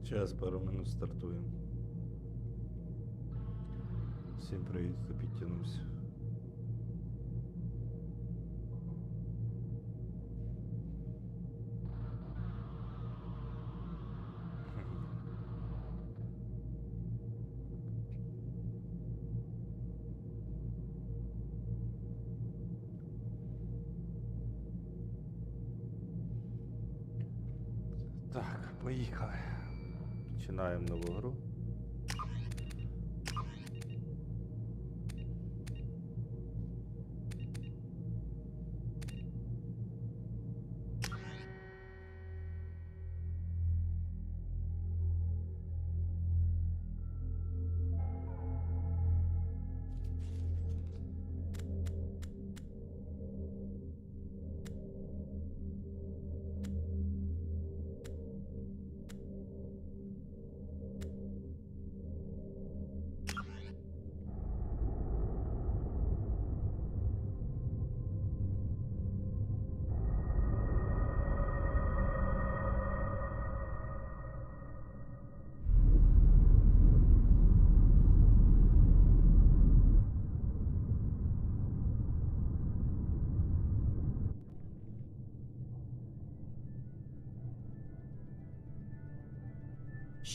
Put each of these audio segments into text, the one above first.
Час, пару минут стартуємо. Всім привіт, хто підтягнувся. Так, поїхали. Починаємо нову гру.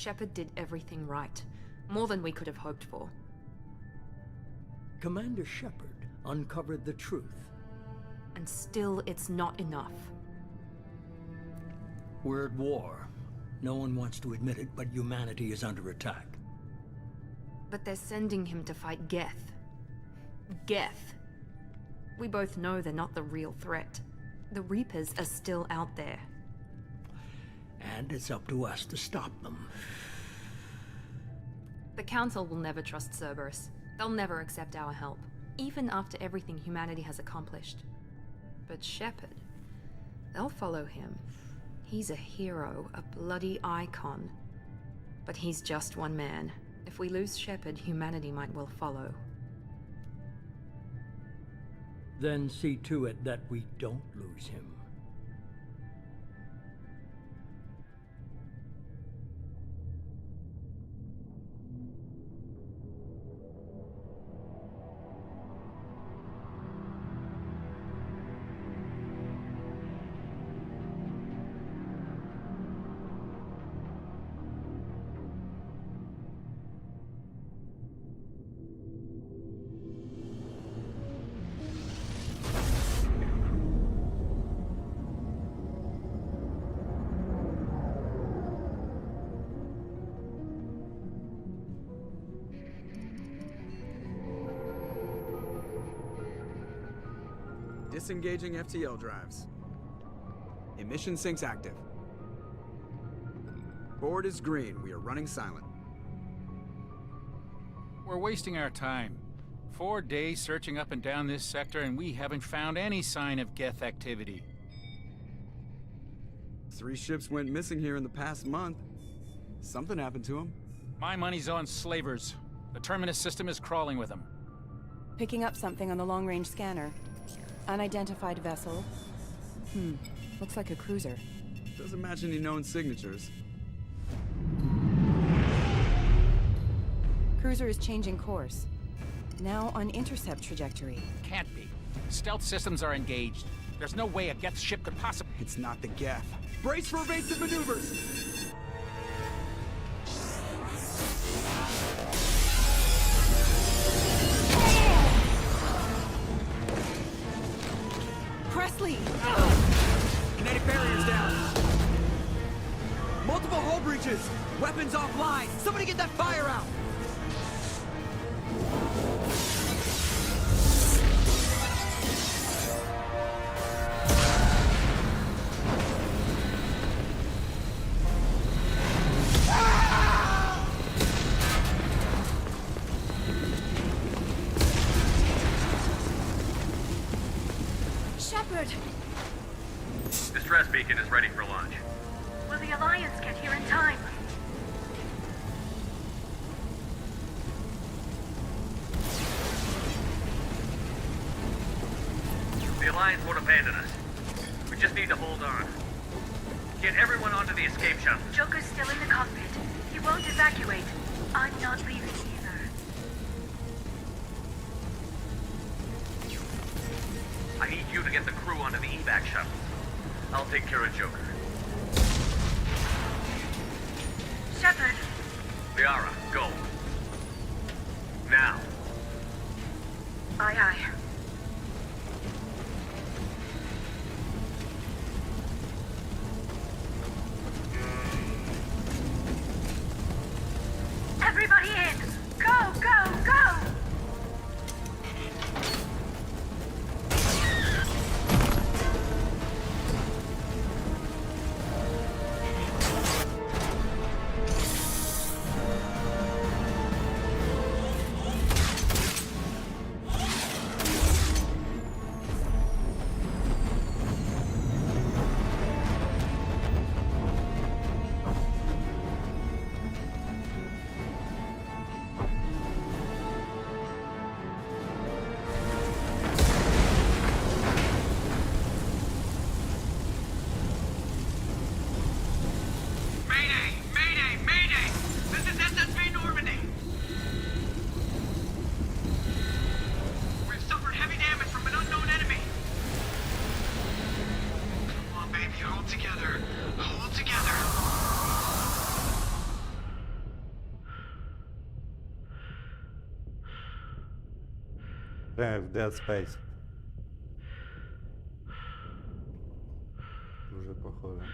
Shepard did everything right. More than we could have hoped for. Commander Shepard uncovered the truth. And still, it's not enough. We're at war. No one wants to admit it, but humanity is under attack. But they're sending him to fight Geth. Geth. We both know they're not the real threat. The Reapers are still out there. And it's up to us to stop them. The Council will never trust Cerberus. They'll never accept our help, even after everything humanity has accomplished. But Shepard, they'll follow him. He's a hero, a bloody icon. But he's just one man. If we lose Shepard, humanity might well follow. Then see to it that we don't lose him. Disengaging FTL drives. Emission sinks active. Board is green. We are running silent. We're wasting our time. 4 days searching up and down this sector, and we haven't found any sign of Geth activity. 3 ships went missing here in the past month. Something happened to them. My money's on slavers. The Terminus system is crawling with them. Picking up something on the long-range scanner. Unidentified vessel. Looks like a cruiser. Doesn't match any known signatures. Cruiser is changing course. Now on intercept trajectory. Can't be. Stealth systems are engaged. There's no way a Geth ship could possibly... It's not the Geth. Brace for evasive maneuvers! Presley! Kinetic barriers down! Multiple hull breaches! Weapons offline! Somebody get that fire out! Shepard! Distress beacon is ready for launch. Will the Alliance get here in time? The Alliance won't abandon us. We just need to hold on. Get everyone onto the escape shuttle. Joker's still in the cockpit. He won't evacuate. I'm not leaving either. I need you to get the crew onto the evac shuttle. I'll take care of Joker. Shepard! Liara, go. Now. Aye, aye. Everybody in! Go, go, go! Mayday! Mayday! Mayday! This is SSV Normandy! We've suffered heavy damage from an unknown enemy. Come on, baby, hold together. Hold together. Прямо в Dead Space. Уже похоже.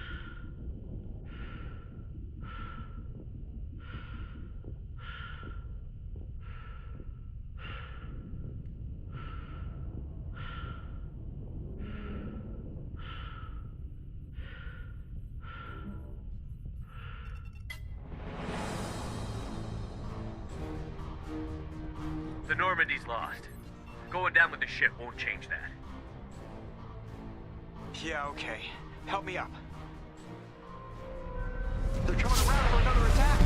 The Normandy's lost. Going down with the ship won't change that. Yeah, okay. Help me up. They're coming around for another attack!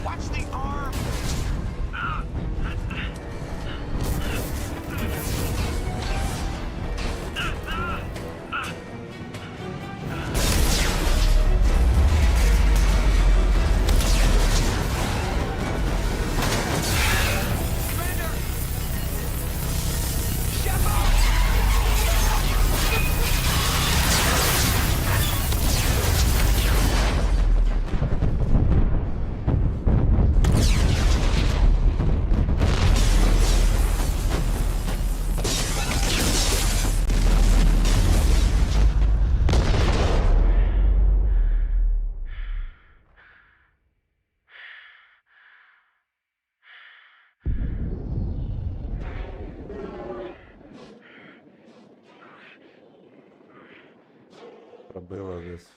Watch the arm! Загубила десь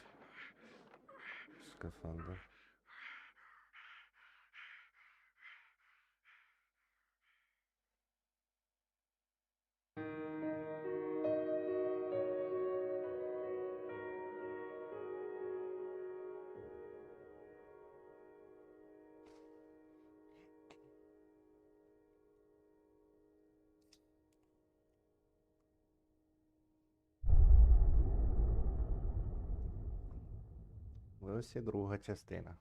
скафандр. Ось і друга частина.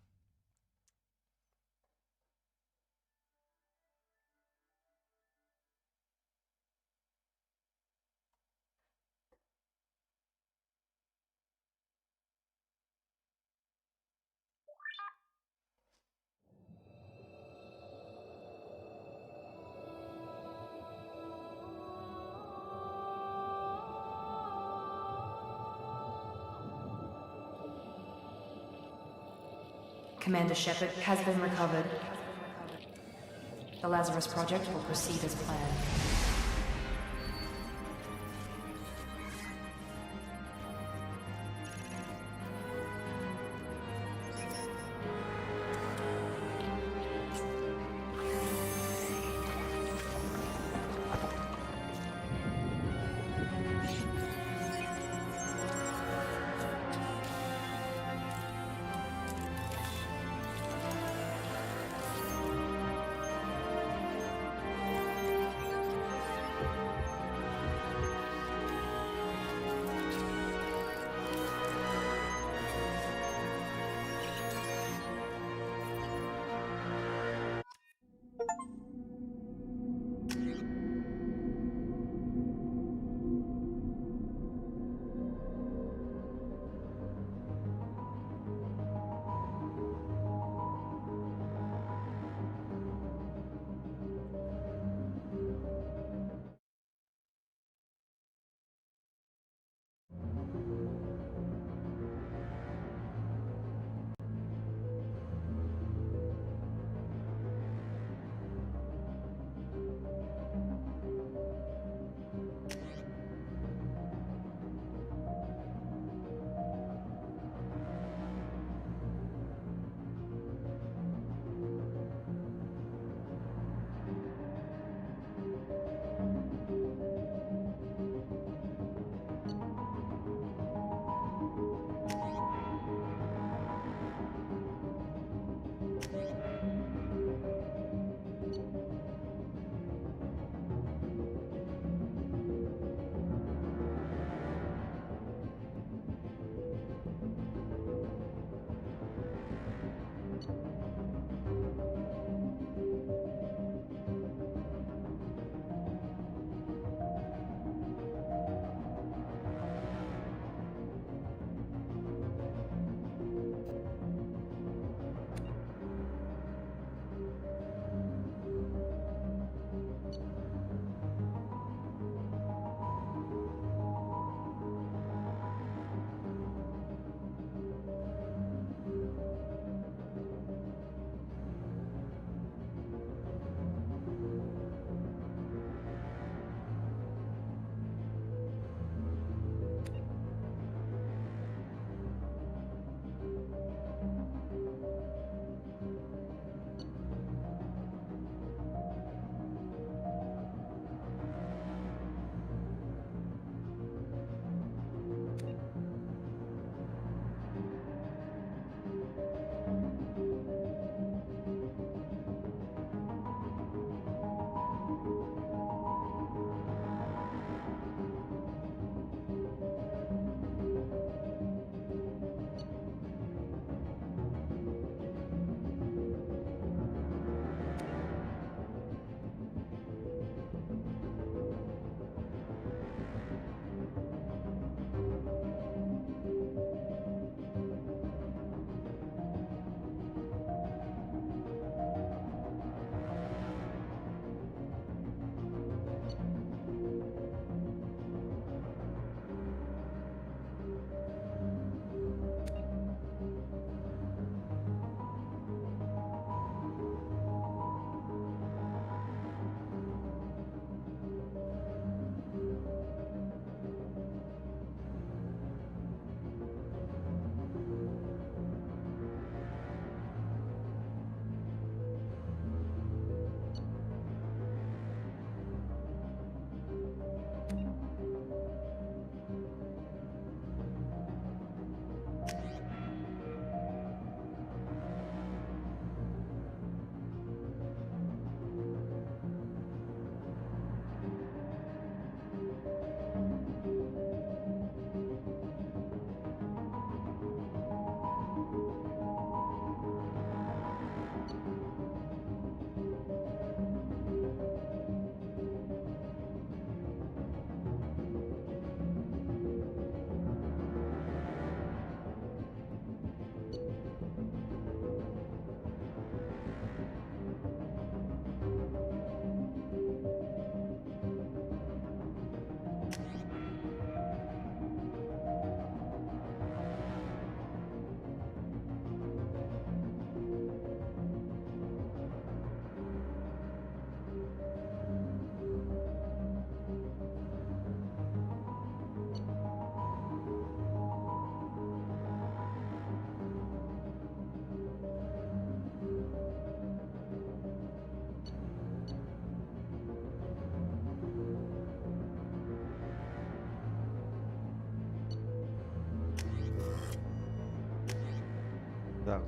Commander Shepard has been recovered. The Lazarus Project will proceed as planned.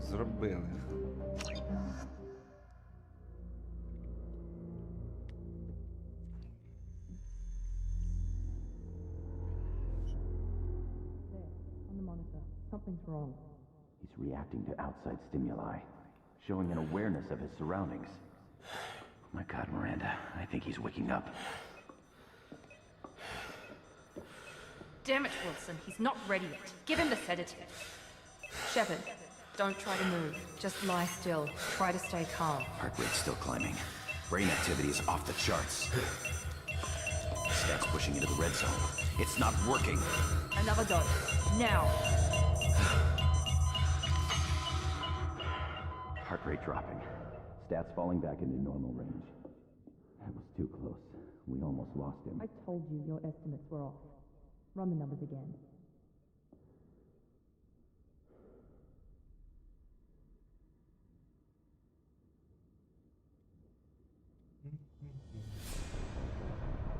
Зробили. On the monitor. Something's wrong. He's reacting to outside stimuli, showing an awareness of his surroundings. Oh my God, Miranda, I think he's waking up. Damn it, Wilson. He's not ready yet. Give him the sedative. Shepard, don't try to move. Just lie still. Try to stay calm. Heart rate's still climbing. Brain activity is off the charts. Stats pushing into the red zone. It's not working. Another dose. Now. Heart rate dropping. Stats falling back into normal range. That was too close. We almost lost him. I told you your estimates were off. Run the numbers again.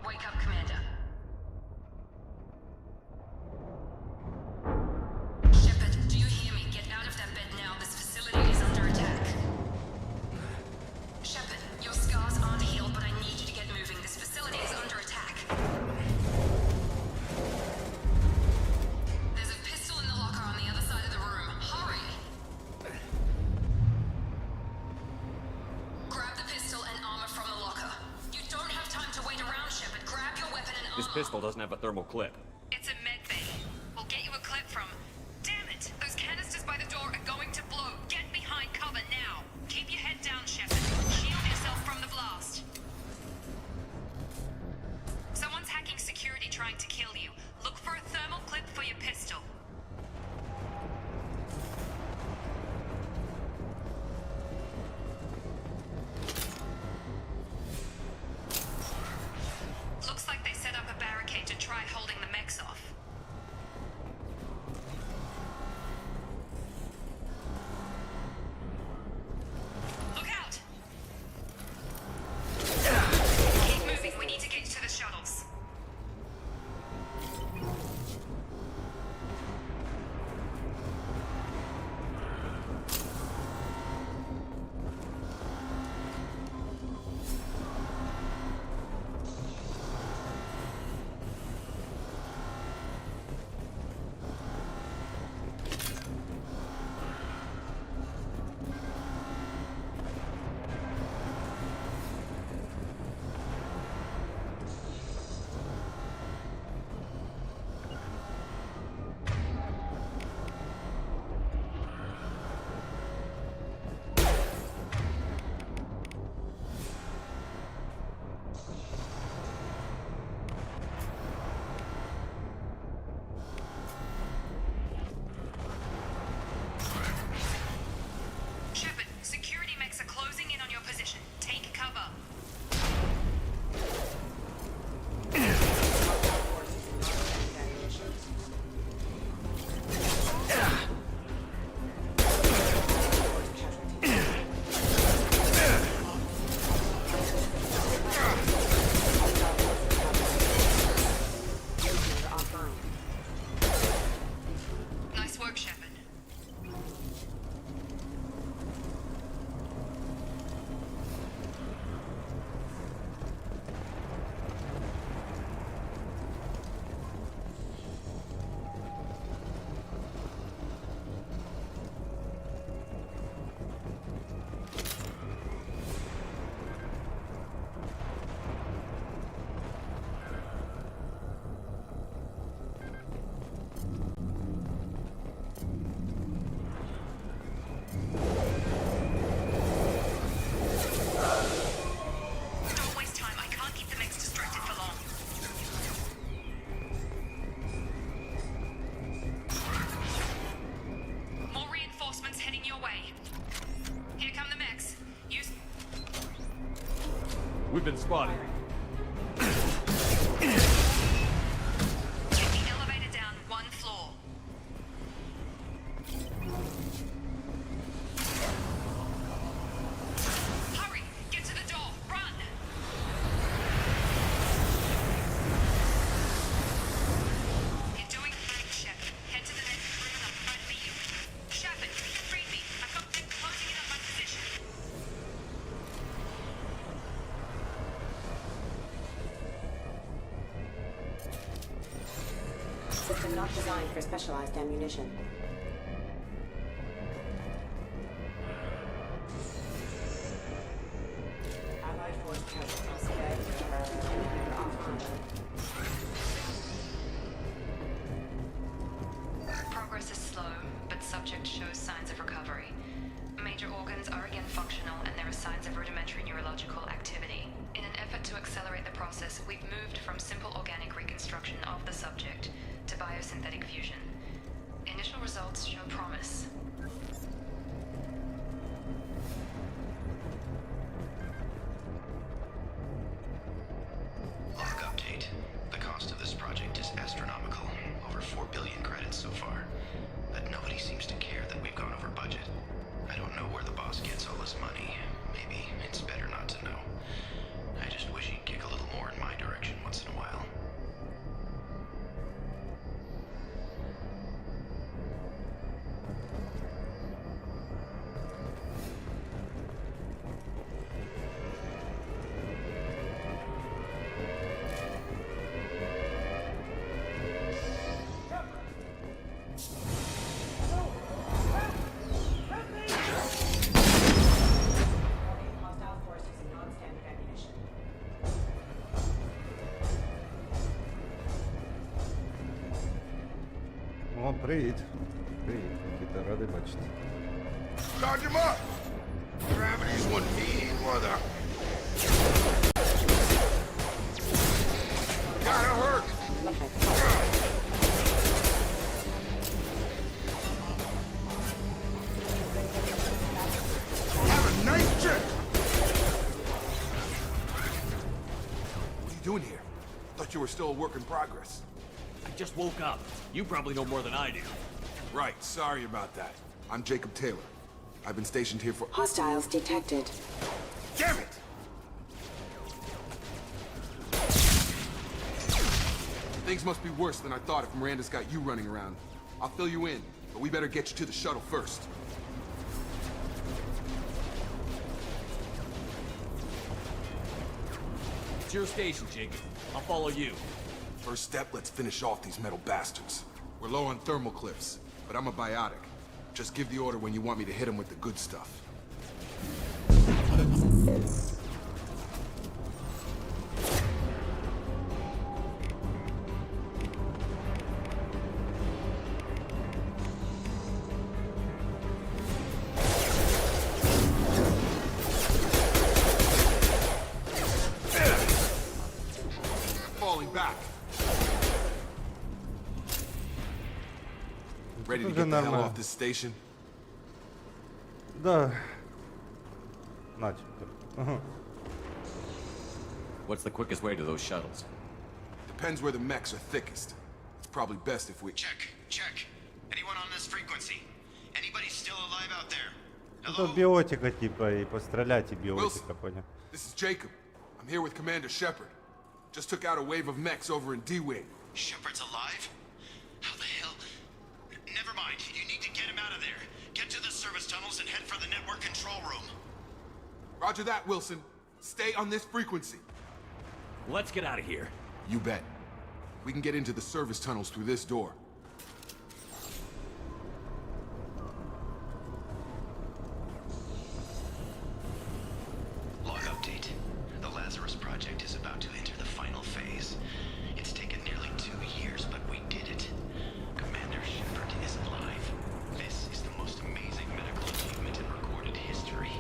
Wake up, Commander. Shepard, do you hear me? Get out of that bed now. This facility is under attack. Shepard, your scars aren't healed, but I need you to get moving. This facility is under attack. There's a pistol in the locker on the other side of the room. Hurry! Grab the pistol and armor from the locker. You don't have time to wait around, Shepard. Grab your weapon and armor. This pistol doesn't have a thermal clip. It's a med bay. We'll get you a clip from... Damn it! Those canisters by the door are going to blow. Get behind cover now. Keep your head down, Shepard. Shield yourself from the blast. Someone's hacking security trying to kill you. Look for a thermal clip for your pistol. Looks like they set up a barricade to try holding the mechs off. Look out! Keep moving, we need to get to the shuttles. Shepard, security mechs are closing in on your position. Take cover. Nice work, Shepard. Don't waste time. I can't keep the mechs distracted for long. More reinforcements heading your way. Here come the mechs. Use... We've been spotted. Get the elevator down one floor. Hurry! Get to the door! Run! You're doing great, Shepard. Head to the next room and I'll try to beat you. Shepard, read me. I've got System not designed for specialized ammunition. Allied force presence Progress is slow, but subject shows signs of recovery. Major organs are again functional, and there are signs of rudimentary neurological activity. In an effort to accelerate the process, we've moved from simple organic reconstruction of the subject to biosynthetic fusion. Initial results show promise. Log update. The cost of this project is astronomical. Over 4 billion credits so far. But nobody seems to care that we've gone over budget. I don't know where the boss gets all this money. Maybe it's better not to know. I just wish he'd kick a little more in my direction once in a while. hostile force using non-standard ammunition. О, привіт. Привіт, Нікіта, радий бачити. Charge him up! Gravity's one mean mother. Gotta hurt! Have a nice trip! What are you doing here? Thought you were still a work in progress. I just woke up. You probably know more than I do. Right, sorry about that. I'm Jacob Taylor. I've been stationed here for— Hostiles detected. Damn it! Things must be worse than I thought if Miranda's got you running around. I'll fill you in, but we better get you to the shuttle first. It's your station, Jacob. I'll follow you. First step, let's finish off these metal bastards. We're low on thermal clips, but I'm a biotic. Just give the order when you want me to hit them with the good stuff. Falling back. Ready to Уже get the hell нормально. off this station? Да. Начебто. Ага. What's the quickest way to those shuttles? Depends where the mechs are thickest. It's probably best if we— Check. Anyone on this frequency? Anybody still alive out there? Это биотика типа, и пострелять, и биотика, понял. This is Jacob. I'm here with Commander Shepard. Just took out a wave of mechs over in D-Wing. Shepard's alive? How the hell? Never mind. You need to get him out of there. Get to the service tunnels and head for the network control room. Roger that, Wilson. Stay on this frequency. Let's get out of here. You bet. We can get into the service tunnels through this door. Log update. The Lazarus project is about to enter the final phase. It's taken nearly 2 years, but we did it. Commander Shepard is alive. This is the most amazing medical achievement in recorded history.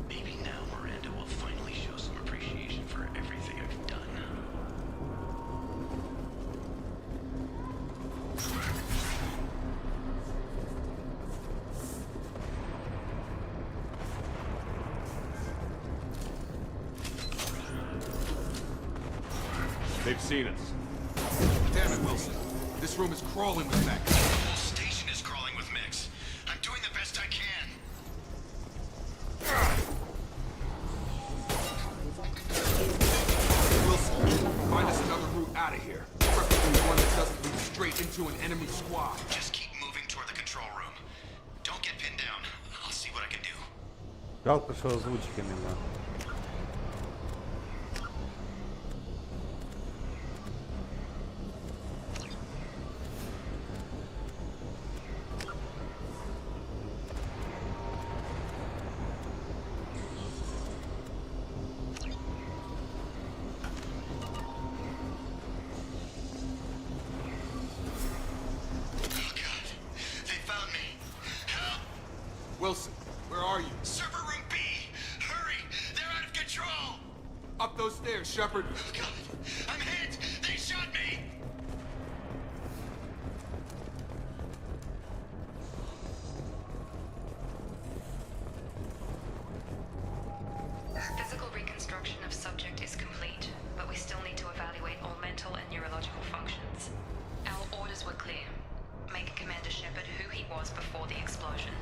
Maybe now Miranda will finally show some appreciation for everything I've done. They've seen us. Damn it, Wilson. This room is crawling with mechs. The whole station is crawling with mechs. I'm doing the best I can. Wilson, find us another route out of here. Preferably one that doesn't lead straight into an enemy squad. Just keep moving toward the control room. Don't get pinned down. I'll see what I can do. Жалко, що озвучки нема. those stairs, Shepard. God, I'm hit! They shot me! Physical reconstruction of subject is complete, but we still need to evaluate all mental and neurological functions. Our orders were clear. Make Commander Shepard who he was before the explosion.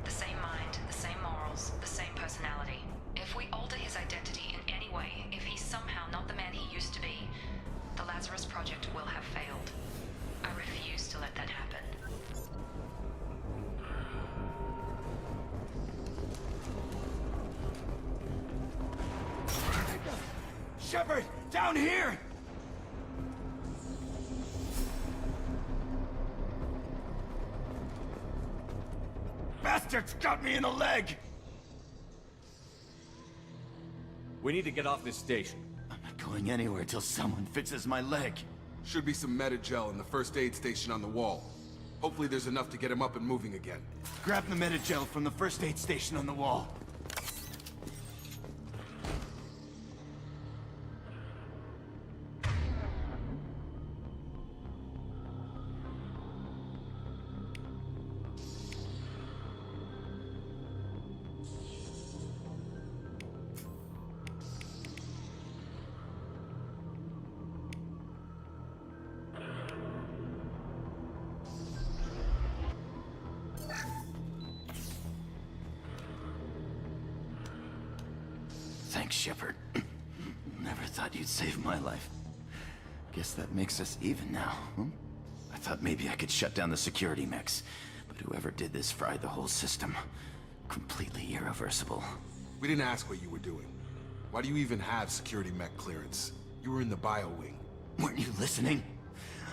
The same mind, the same morals, the same personality. If we alter his identity in any way, if he's somehow not the man he used to be, the Lazarus Project will have failed. I refuse to let that happen. Shepard, down here! Bastards got me in the leg! We need to get off this station. I'm not going anywhere till someone fixes my leg. Should be some Medi-gel in the first aid station on the wall. Hopefully there's enough to get him up and moving again. Grab the Medi-gel from the first aid station on the wall. Thanks, Shepard. Never thought you'd save my life. Guess that makes us even now, huh? I thought maybe I could shut down the security mechs, but whoever did this fried the whole system. Completely irreversible. We didn't ask what you were doing. Why do you even have security mech clearance? You were in the bio wing. Weren't you listening?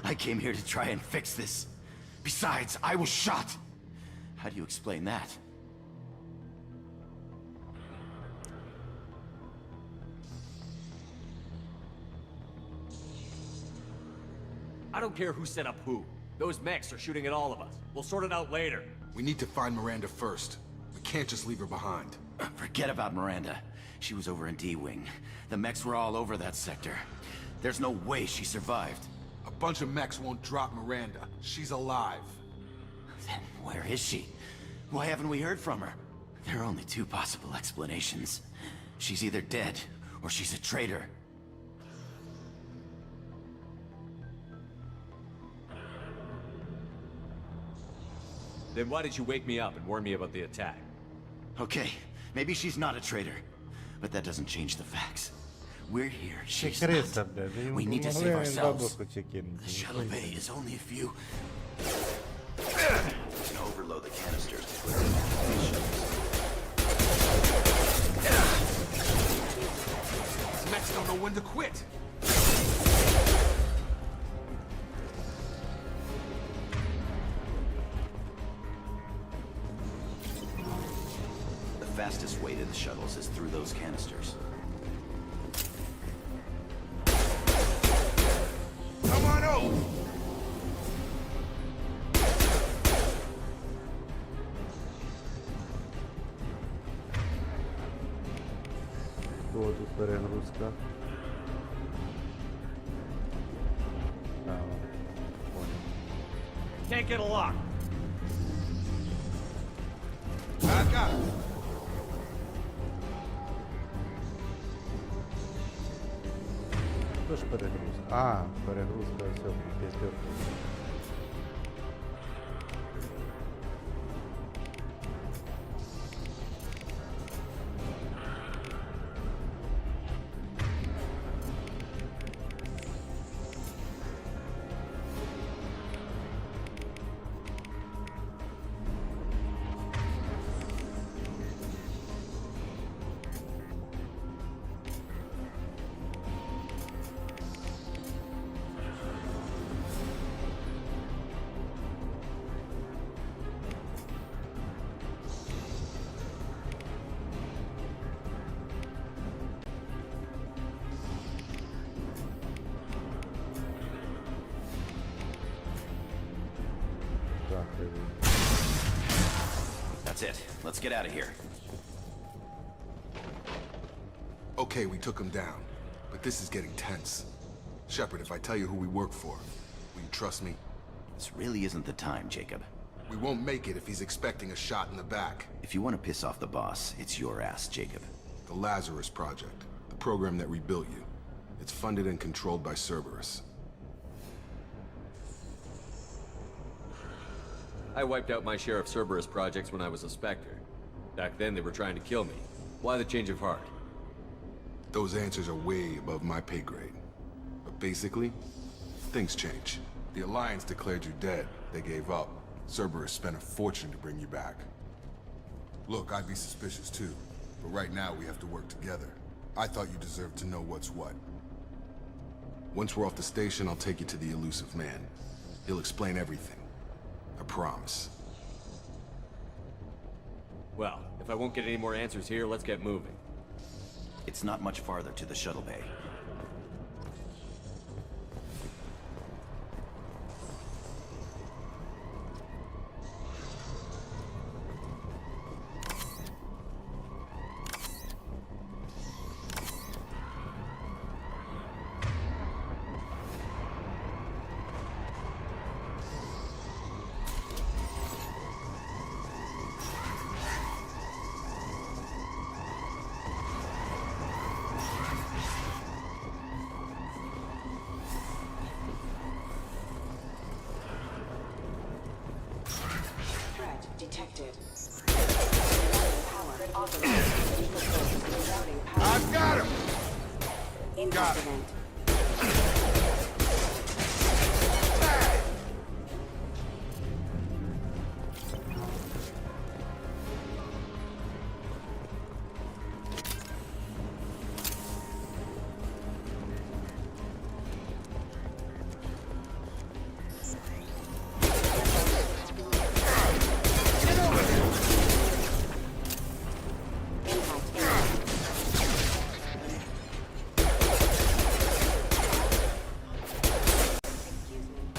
I came here to try and fix this. Besides, I was shot. How do you explain that? I don't care who set up who. Those mechs are shooting at all of us. We'll sort it out later. We need to find Miranda first. We can't just leave her behind. Forget about Miranda. She was over in D-Wing. The mechs were all over that sector. There's no way she survived. A bunch of mechs won't drop Miranda. She's alive. Then where is she? Why haven't we heard from her? There are only two possible explanations. She's either dead, or she's a traitor. Then why did you wake me up and warn me about the attack? Okay, maybe she's not a traitor, but that doesn't change the facts. We're here, she's Креса, not. блядь. We need to Могли save они ourselves. бабушку чекинуть. The shuttle bay is only a few. Can overload the canisters to clear These mechs don't know when to quit. The fastest way to the shuttles is through those canisters. Come on over! О, тут перегрузка. Да, понял. Can't get a lock. Back up! Що ж перегрузка? А, перегрузка, все, п'ятерка. That's it. Let's get out of here. Okay, we took him down. but this is getting tense. Shepard, if I tell you who we work for, will you trust me? This really isn't the time, Jacob. We won't make it if he's expecting a shot in the back. If you want to piss off the boss, it's your ass, Jacob. The Lazarus Project, the program that rebuilt you. It's funded and controlled by Cerberus. I wiped out my share of Cerberus projects when I was a Spectre. Back then, they were trying to kill me. Why the change of heart? Those answers are way above my pay grade. But basically, things change. The Alliance declared you dead. They gave up. Cerberus spent a fortune to bring you back. Look, I'd be suspicious too. But right now, we have to work together. I thought you deserved to know what's what. Once we're off the station, I'll take you to the elusive man. He'll explain everything. I promise. Well, if I won't get any more answers here, let's get moving. It's not much farther to the shuttle bay. Detected. I've got him! Got him.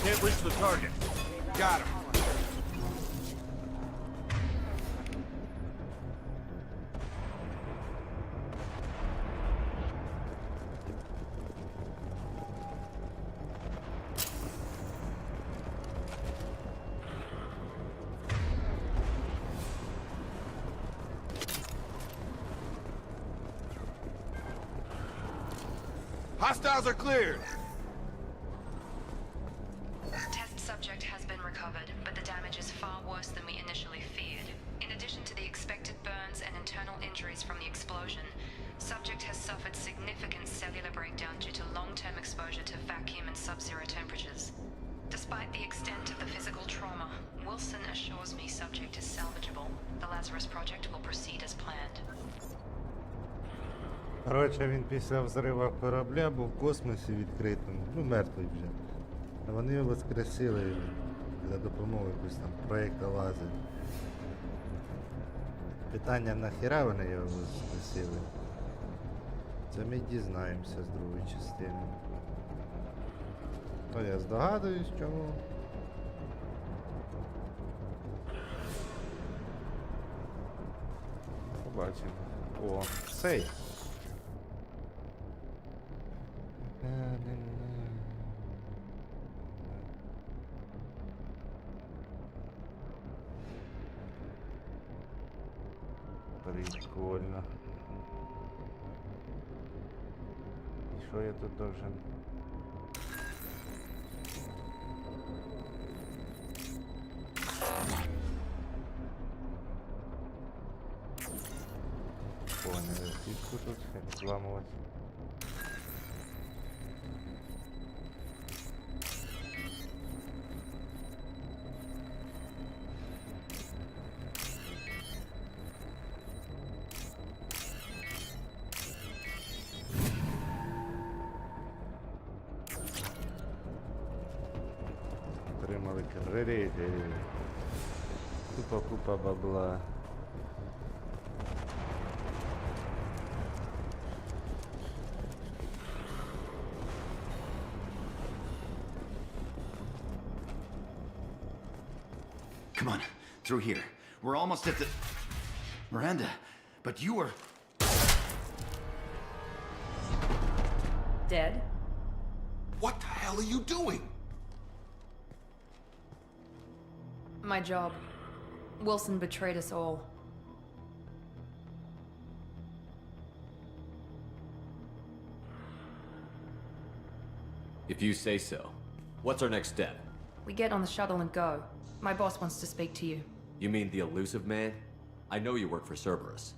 Can't reach the target. Got him. Hostiles are cleared. Test subject has been recovered, but the damage is far worse than we initially feared. In addition to the expected burns and internal injuries from the explosion, subject has suffered significant cellular breakdown due to long-term exposure to vacuum and sub-zero temperatures. Despite the extent of the physical trauma, Wilson assures me subject is salvageable. The Lazarus Project will proceed as planned. Коротше, він після взриву корабля був в космосі відкритому, ну мертвий вже. А вони його воскресили за допомогою якогось там проєкту Лазер. Питання, нахіра вони його воскресили? Це ми дізнаємося з другої частини. То я здогадуюсь, чому. Побачимо. О, цей. Прикольно. І що я тут должен? Понял, фишку тут взламывать. Отримали кредити. Купа бабла. Come on, through here. We're almost at the... Miranda, but you were... Dead? What the hell are you doing? My job. Wilson betrayed us all. If you say so. What's our next step? We get on the shuttle and go. My boss wants to speak to you. You mean the elusive man? I know you work for Cerberus.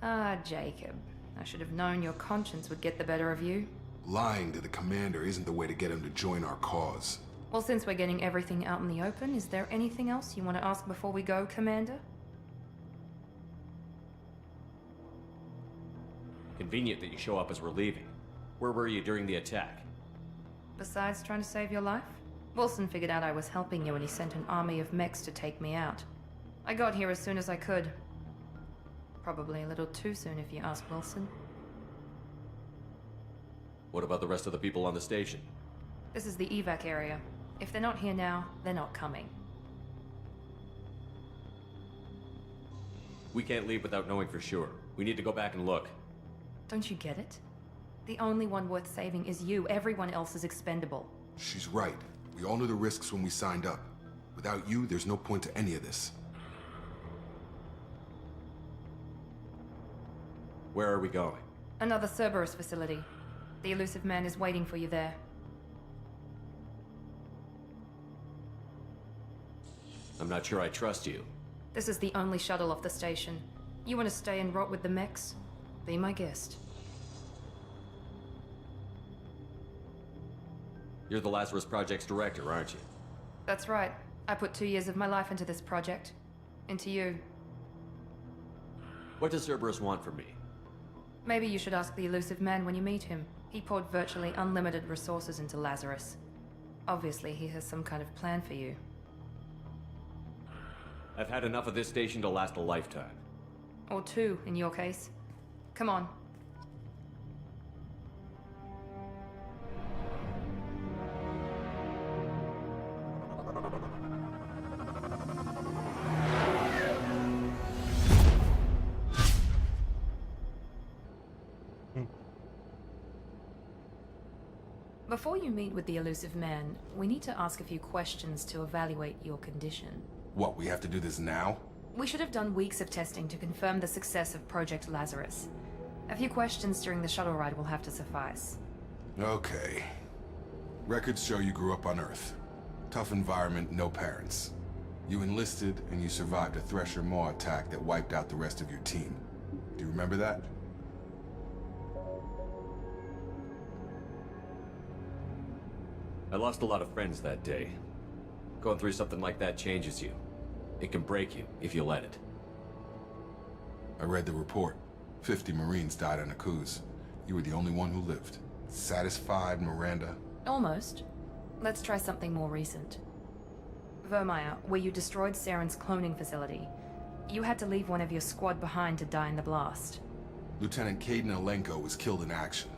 Ah, Jacob. I should have known your conscience would get the better of you. Lying to the commander isn't the way to get him to join our cause. Well, since we're getting everything out in the open, is there anything else you want to ask before we go, Commander? Convenient that you show up as we're leaving. Where were you during the attack? Besides trying to save your life? Wilson figured out I was helping you and he sent an army of mechs to take me out. I got here as soon as I could. Probably a little too soon if you ask Wilson. What about the rest of the people on the station? This is the evac area. If they're not here now, they're not coming. We can't leave without knowing for sure. We need to go back and look. Don't you get it? The only one worth saving is you. Everyone else is expendable. She's right. We all knew the risks when we signed up. Without you, there's no point to any of this. Where are we going? Another Cerberus facility. The elusive man is waiting for you there. I'm not sure I trust you. This is the only shuttle off the station. You want to stay and rot with the mechs? Be my guest. You're the Lazarus Project's director, aren't you? That's right. I put 2 years of my life into this project. Into you. What does Cerberus want from me? Maybe you should ask the elusive man when you meet him. He poured virtually unlimited resources into Lazarus. Obviously, he has some kind of plan for you. I've had enough of this station to last a lifetime. Or 2, in your case. Come on. Before you meet with the elusive man, we need to ask a few questions to evaluate your condition. What, we have to do this now? We should have done weeks of testing to confirm the success of Project Lazarus. A few questions during the shuttle ride will have to suffice. Okay. Records show you grew up on Earth. Tough environment, no parents. You enlisted, and you survived a Thresher Maw attack that wiped out the rest of your team. Do you remember that? I lost a lot of friends that day. Going through something like that changes you. It can break you, if you let it. I read the report. 50 Marines died on a cruise. You were the only one who lived. Satisfied, Miranda? Almost. Let's try something more recent. Vermeer, where you destroyed Saren's cloning facility. You had to leave one of your squad behind to die in the blast. Lieutenant Caden Alenko was killed in action.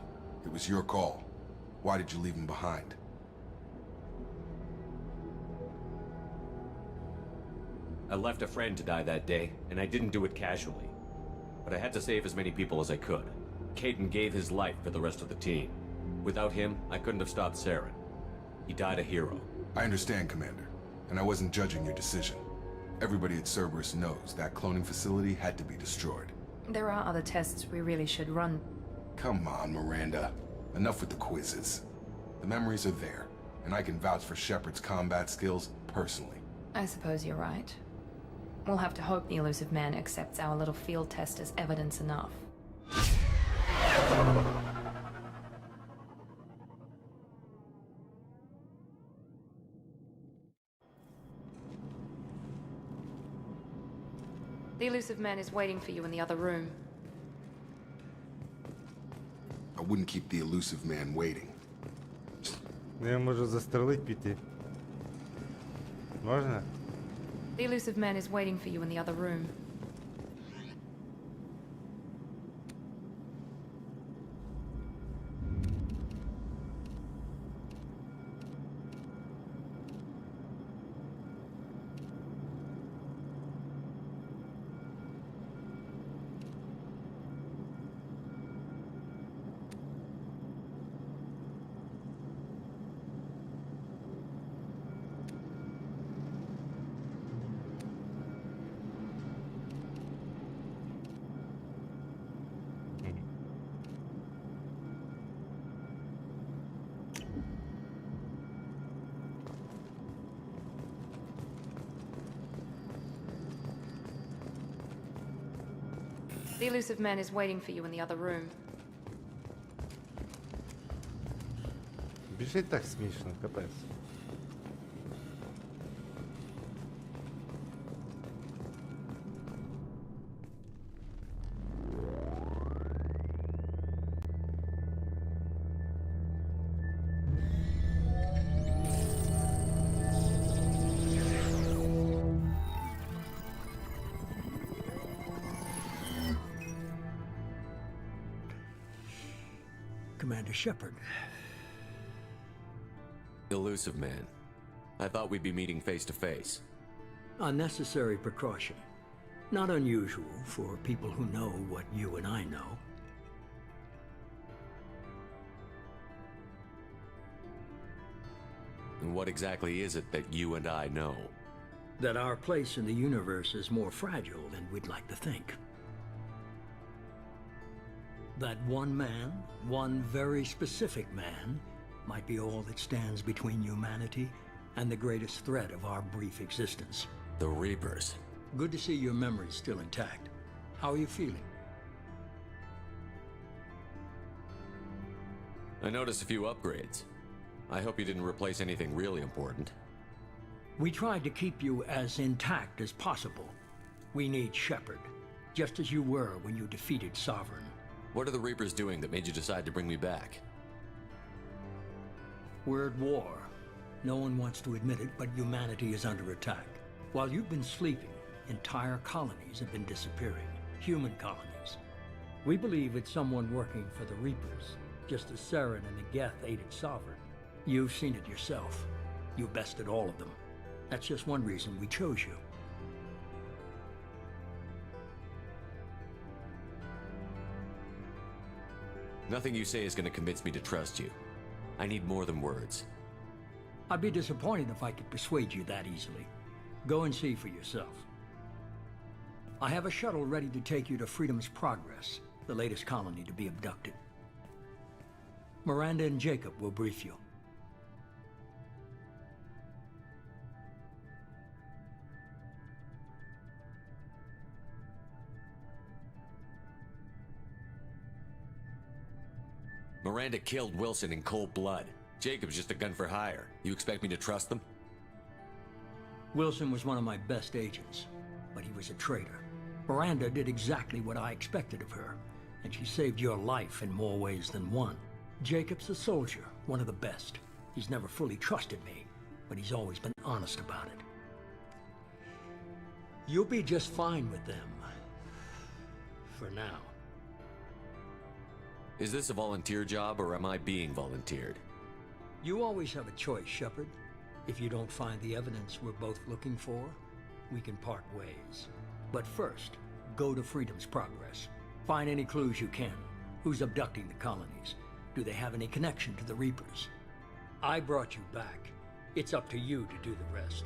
It was your call. Why did you leave him behind? I left a friend to die that day, and I didn't do it casually. But I had to save as many people as I could. Caden gave his life for the rest of the team. Without him, I couldn't have stopped Saren. He died a hero. I understand, Commander. And I wasn't judging your decision. Everybody at Cerberus knows that cloning facility had to be destroyed. There are other tests we really should run. Come on, Miranda. Enough with the quizzes. The memories are there, and I can vouch for Shepard's combat skills personally. I suppose you're right. We'll have to hope the elusive man accepts our little field test as evidence enough. The elusive man is waiting for you in the other room. I wouldn't keep the elusive man waiting. Я можу застрелить піти. Можна? The elusive man is waiting for you in the other room. The elusive man is waiting for you in the other room. Біжить так смішно, капець. Commander Shepard. Elusive man. I thought we'd be meeting face to face. A necessary precaution. Not unusual for people who know what you and I know. And what exactly is it that you and I know? That our place in the universe is more fragile than we'd like to think. That one man, one very specific man, might be all that stands between humanity and the greatest threat of our brief existence. The Reapers. Good to see your memory's still intact. How are you feeling? I noticed a few upgrades. I hope you didn't replace anything really important. We tried to keep you as intact as possible. We need Shepard, just as you were when you defeated Sovereign. What are the Reapers doing that made you decide to bring me back? We're at war. No one wants to admit it, but humanity is under attack. While you've been sleeping, entire colonies have been disappearing. Human colonies. We believe it's someone working for the Reapers, just as Saren and the Geth aided Sovereign. You've seen it yourself. You bested all of them. That's just one reason we chose you. Nothing you say is going to convince me to trust you. I need more than words. I'd be disappointed if I could persuade you that easily. Go and see for yourself. I have a shuttle ready to take you to Freedom's Progress, the latest colony to be abducted. Miranda and Jacob will brief you. Miranda killed Wilson in cold blood. Jacob's just a gun for hire. You expect me to trust them? Wilson was one of my best agents, but he was a traitor. Miranda did exactly what I expected of her, and she saved your life in more ways than one. Jacob's a soldier, one of the best. He's never fully trusted me, but he's always been honest about it. You'll be just fine with them. For now. Is this a volunteer job, or am I being volunteered? You always have a choice, Shepard. If you don't find the evidence we're both looking for, we can part ways. But first, go to Freedom's Progress. Find any clues you can. Who's abducting the colonies? Do they have any connection to the Reapers? I brought you back. It's up to you to do the rest.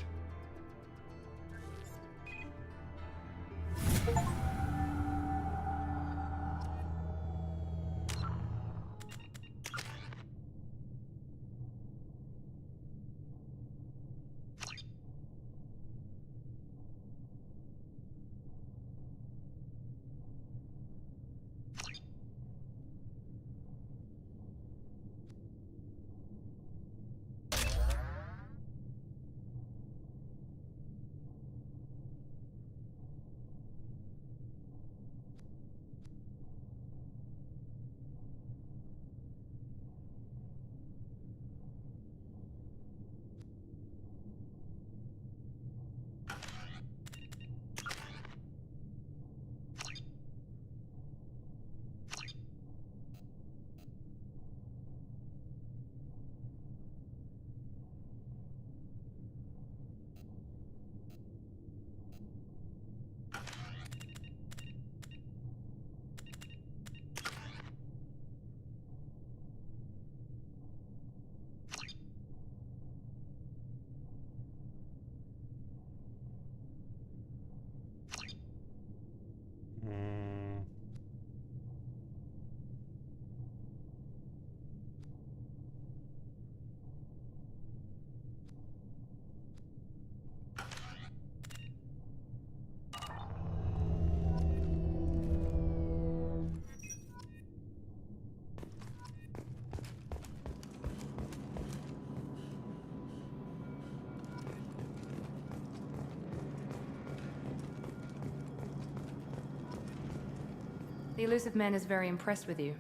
The elusive man is very impressed with you.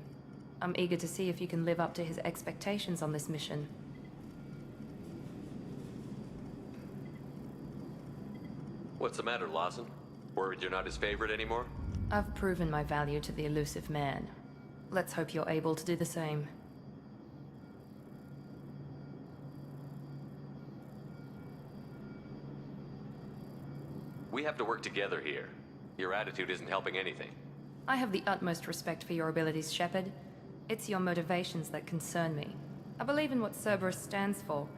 I'm eager to see if you can live up to his expectations on this mission. What's the matter, Lawson? Worried you're not his favorite anymore? I've proven my value to the elusive man. Let's hope you're able to do the same. We have to work together here. Your attitude isn't helping anything. I have the utmost respect for your abilities, Shepard. It's your motivations that concern me. I believe in what Cerberus stands for.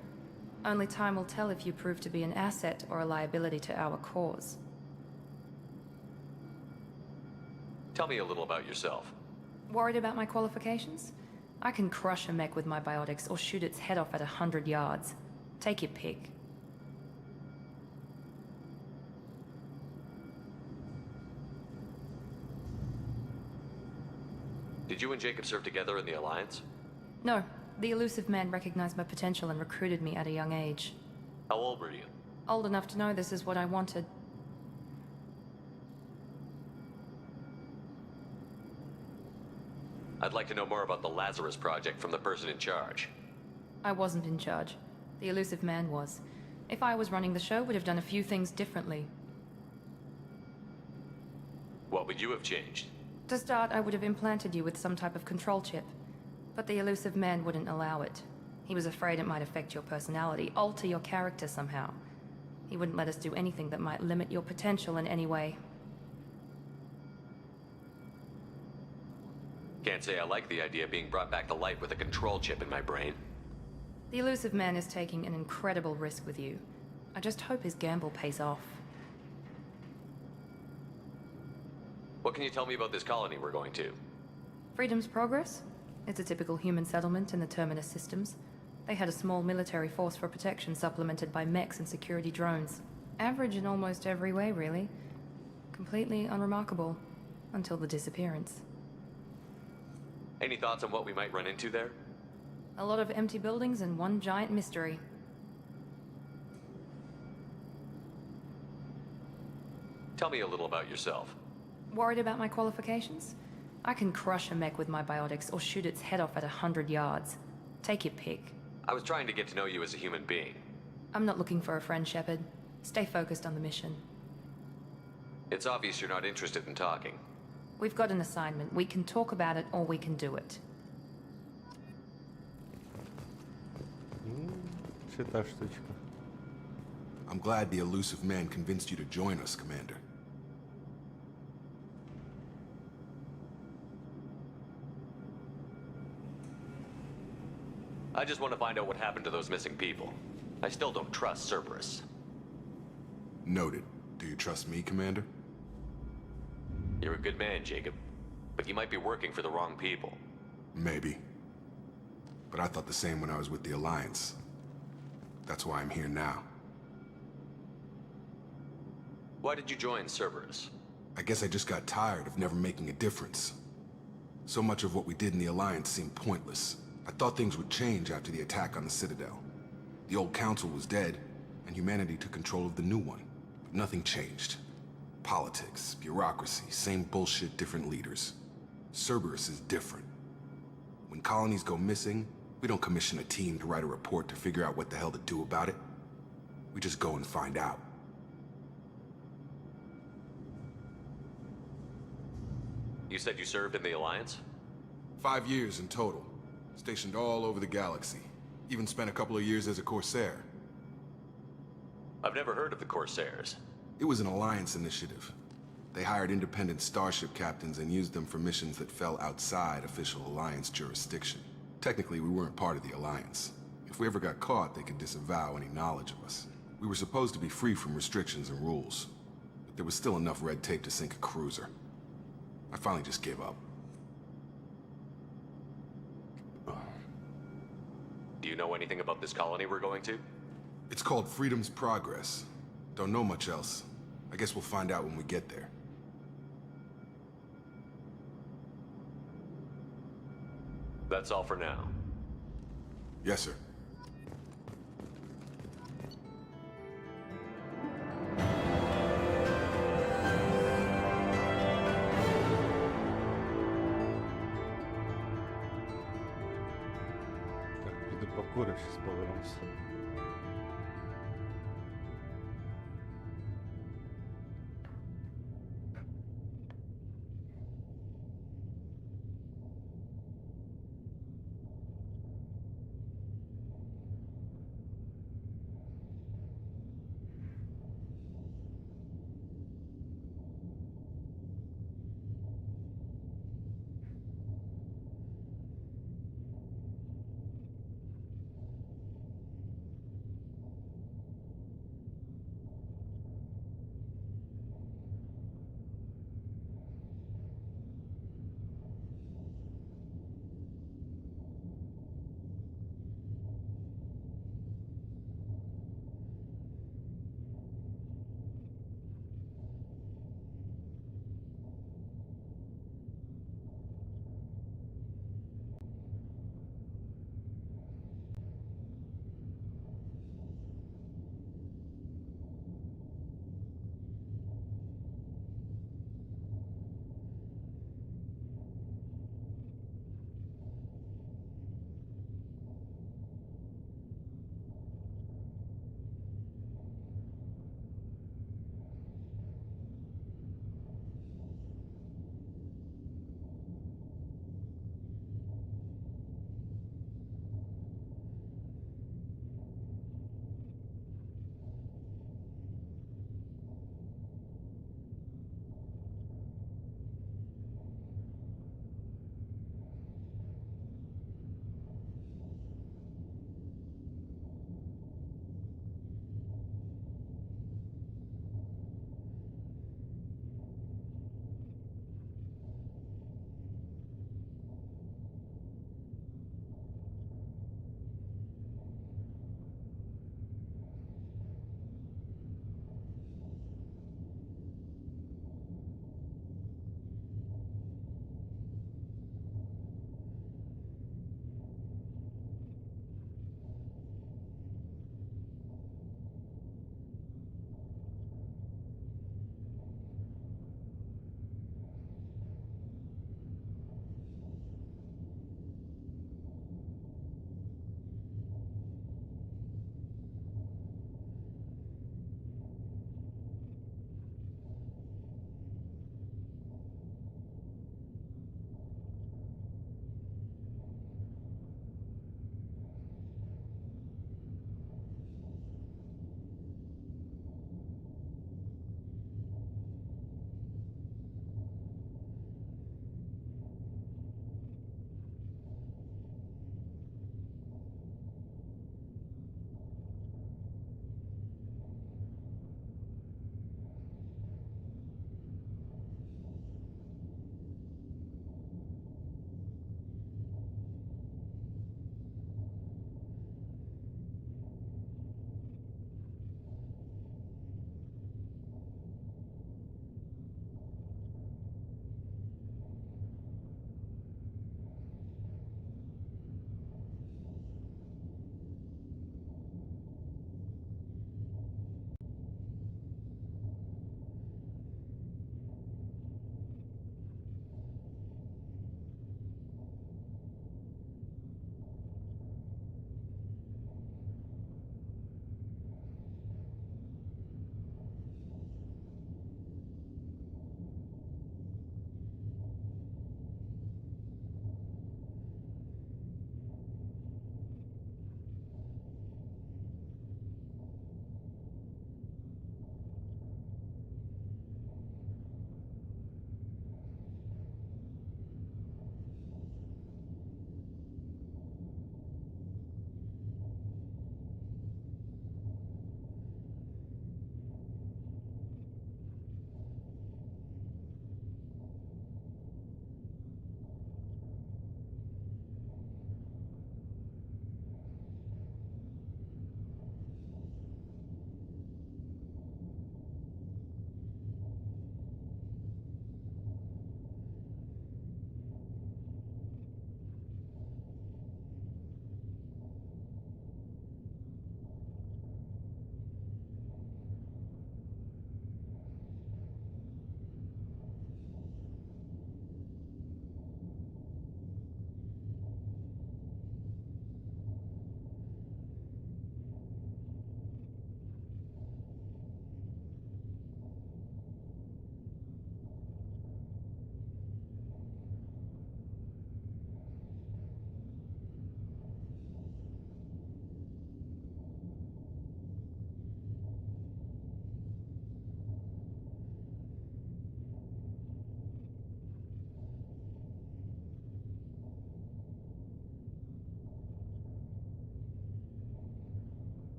Only time will tell if you prove to be an asset or a liability to our cause. Tell me a little about yourself. Worried about my qualifications? I can crush a mech with my biotics or shoot its head off at 100 yards. Take your pick. Did you and Jacob serve together in the Alliance? No, the elusive man recognized my potential and recruited me at a young age. How old were you? Old enough to know this is what I wanted. I'd like to know more about the Lazarus Project from the person in charge. I wasn't in charge. The elusive man was. If I was running the show, would have done a few things differently. What would you have changed? To start, I would have implanted you with some type of control chip. But the elusive man wouldn't allow it. He was afraid it might affect your personality, alter your character somehow. He wouldn't let us do anything that might limit your potential in any way. Can't say I like the idea of being brought back to life with a control chip in my brain. The elusive man is taking an incredible risk with you. I just hope his gamble pays off. What can you tell me about this colony we're going to? Freedom's Progress? It's a typical human settlement in the Terminus systems. They had a small military force for protection supplemented by mechs and security drones. Average in almost every way, really. Completely unremarkable. Until the disappearance. Any thoughts on what we might run into there? A lot of empty buildings and one giant mystery. Tell me a little about yourself. Worried about my qualifications? I can crush a mech with my biotics or shoot its head off at 100 yards. Take your pick. I was trying to get to know you as a human being. I'm not looking for a friend, Shepard. Stay focused on the mission. It's obvious you're not interested in talking. We've got an assignment. We can talk about it or we can do it. Ще та штучка. I'm glad the elusive man convinced you to join us, Commander. I just want to find out what happened to those missing people. I still don't trust Cerberus. Noted. Do you trust me, Commander? You're a good man, Jacob. But you might be working for the wrong people. Maybe. But I thought the same when I was with the Alliance. That's why I'm here now. Why did you join Cerberus? I guess I just got tired of never making a difference. So much of what we did in the Alliance seemed pointless. I thought things would change after the attack on the Citadel. The old council was dead, and humanity took control of the new one. But nothing changed. Politics, bureaucracy, same bullshit, different leaders. Cerberus is different. When colonies go missing, we don't commission a team to write a report to figure out what the hell to do about it. We just go and find out. You said you served in the Alliance? 5 years in total. Stationed all over the galaxy. Even spent a couple of years as a Corsair. I've never heard of the Corsairs. It was an Alliance initiative. They hired independent starship captains and used them for missions that fell outside official Alliance jurisdiction. Technically, we weren't part of the Alliance. If we ever got caught, they could disavow any knowledge of us. We were supposed to be free from restrictions and rules. But there was still enough red tape to sink a cruiser. I finally just gave up. Do you know anything about this colony we're going to? It's called Freedom's Progress. Don't know much else. I guess we'll find out when we get there. That's all for now. Yes, sir. Піду покурю, щось повернуся.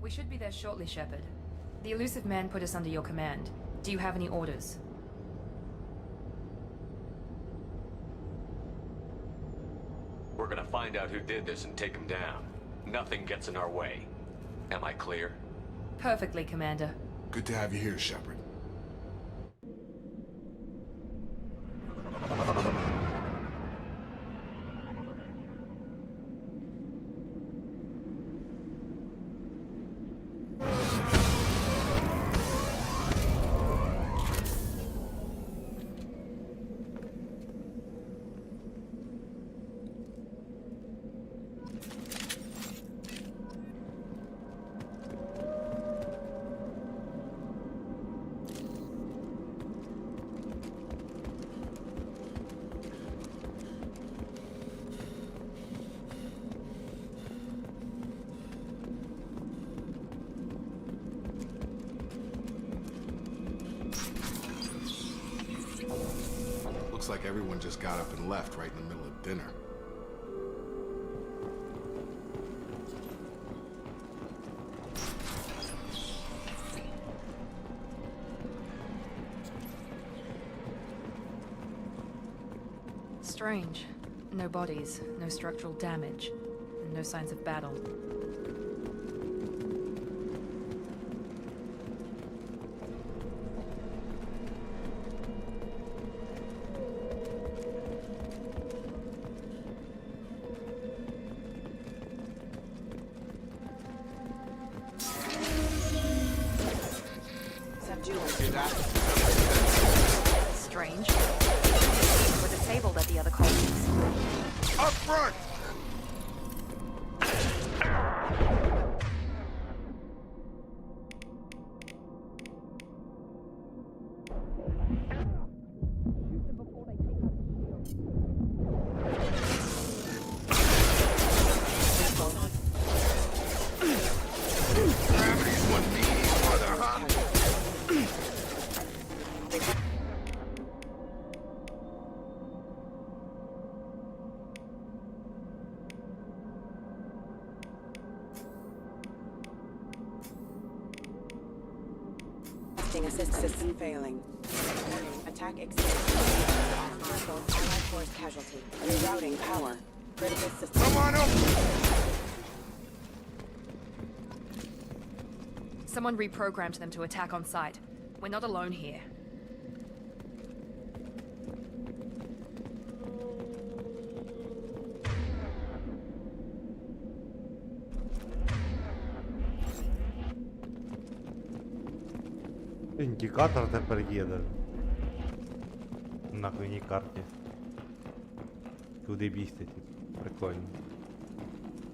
We should be there shortly, Shepard. The elusive man put us under your command. Do you have any orders? We're gonna find out who did this and take him down. Nothing gets in our way. Am I clear? Perfectly, Commander. Good to have you here, Shepard. Looks like everyone just got up and left right in the middle of dinner. Strange. No bodies, no structural damage, and no signs of battle. Strange. We're disabled at the other colonies. Up front! Gravity's one mean mother, huh? Assist system failing. Warning, attack extended. Allied force casualty. Rerouting power. Critical system. Come on up! Someone reprogrammed them to attack on sight. We're not alone here. Індикатор тепер є даже. На хуйній карті. Куди бігти, типу. Прикольно.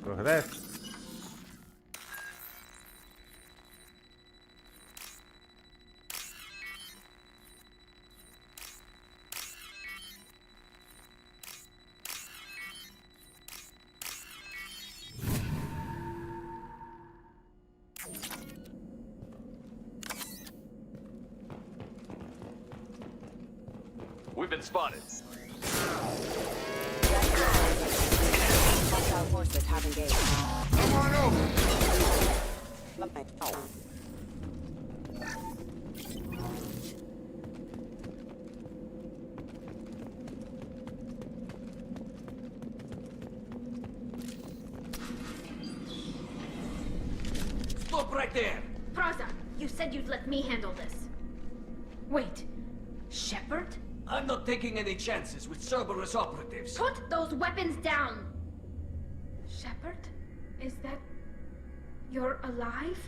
Прогрес. We've been spotted. Hostile forces have engaged. Come on over! Stop right there! Praza, you said you'd let me handle this. Wait, Shepard? I'm not taking any chances with Cerberus operatives. Put those weapons down! Shepard? Is that... you're alive?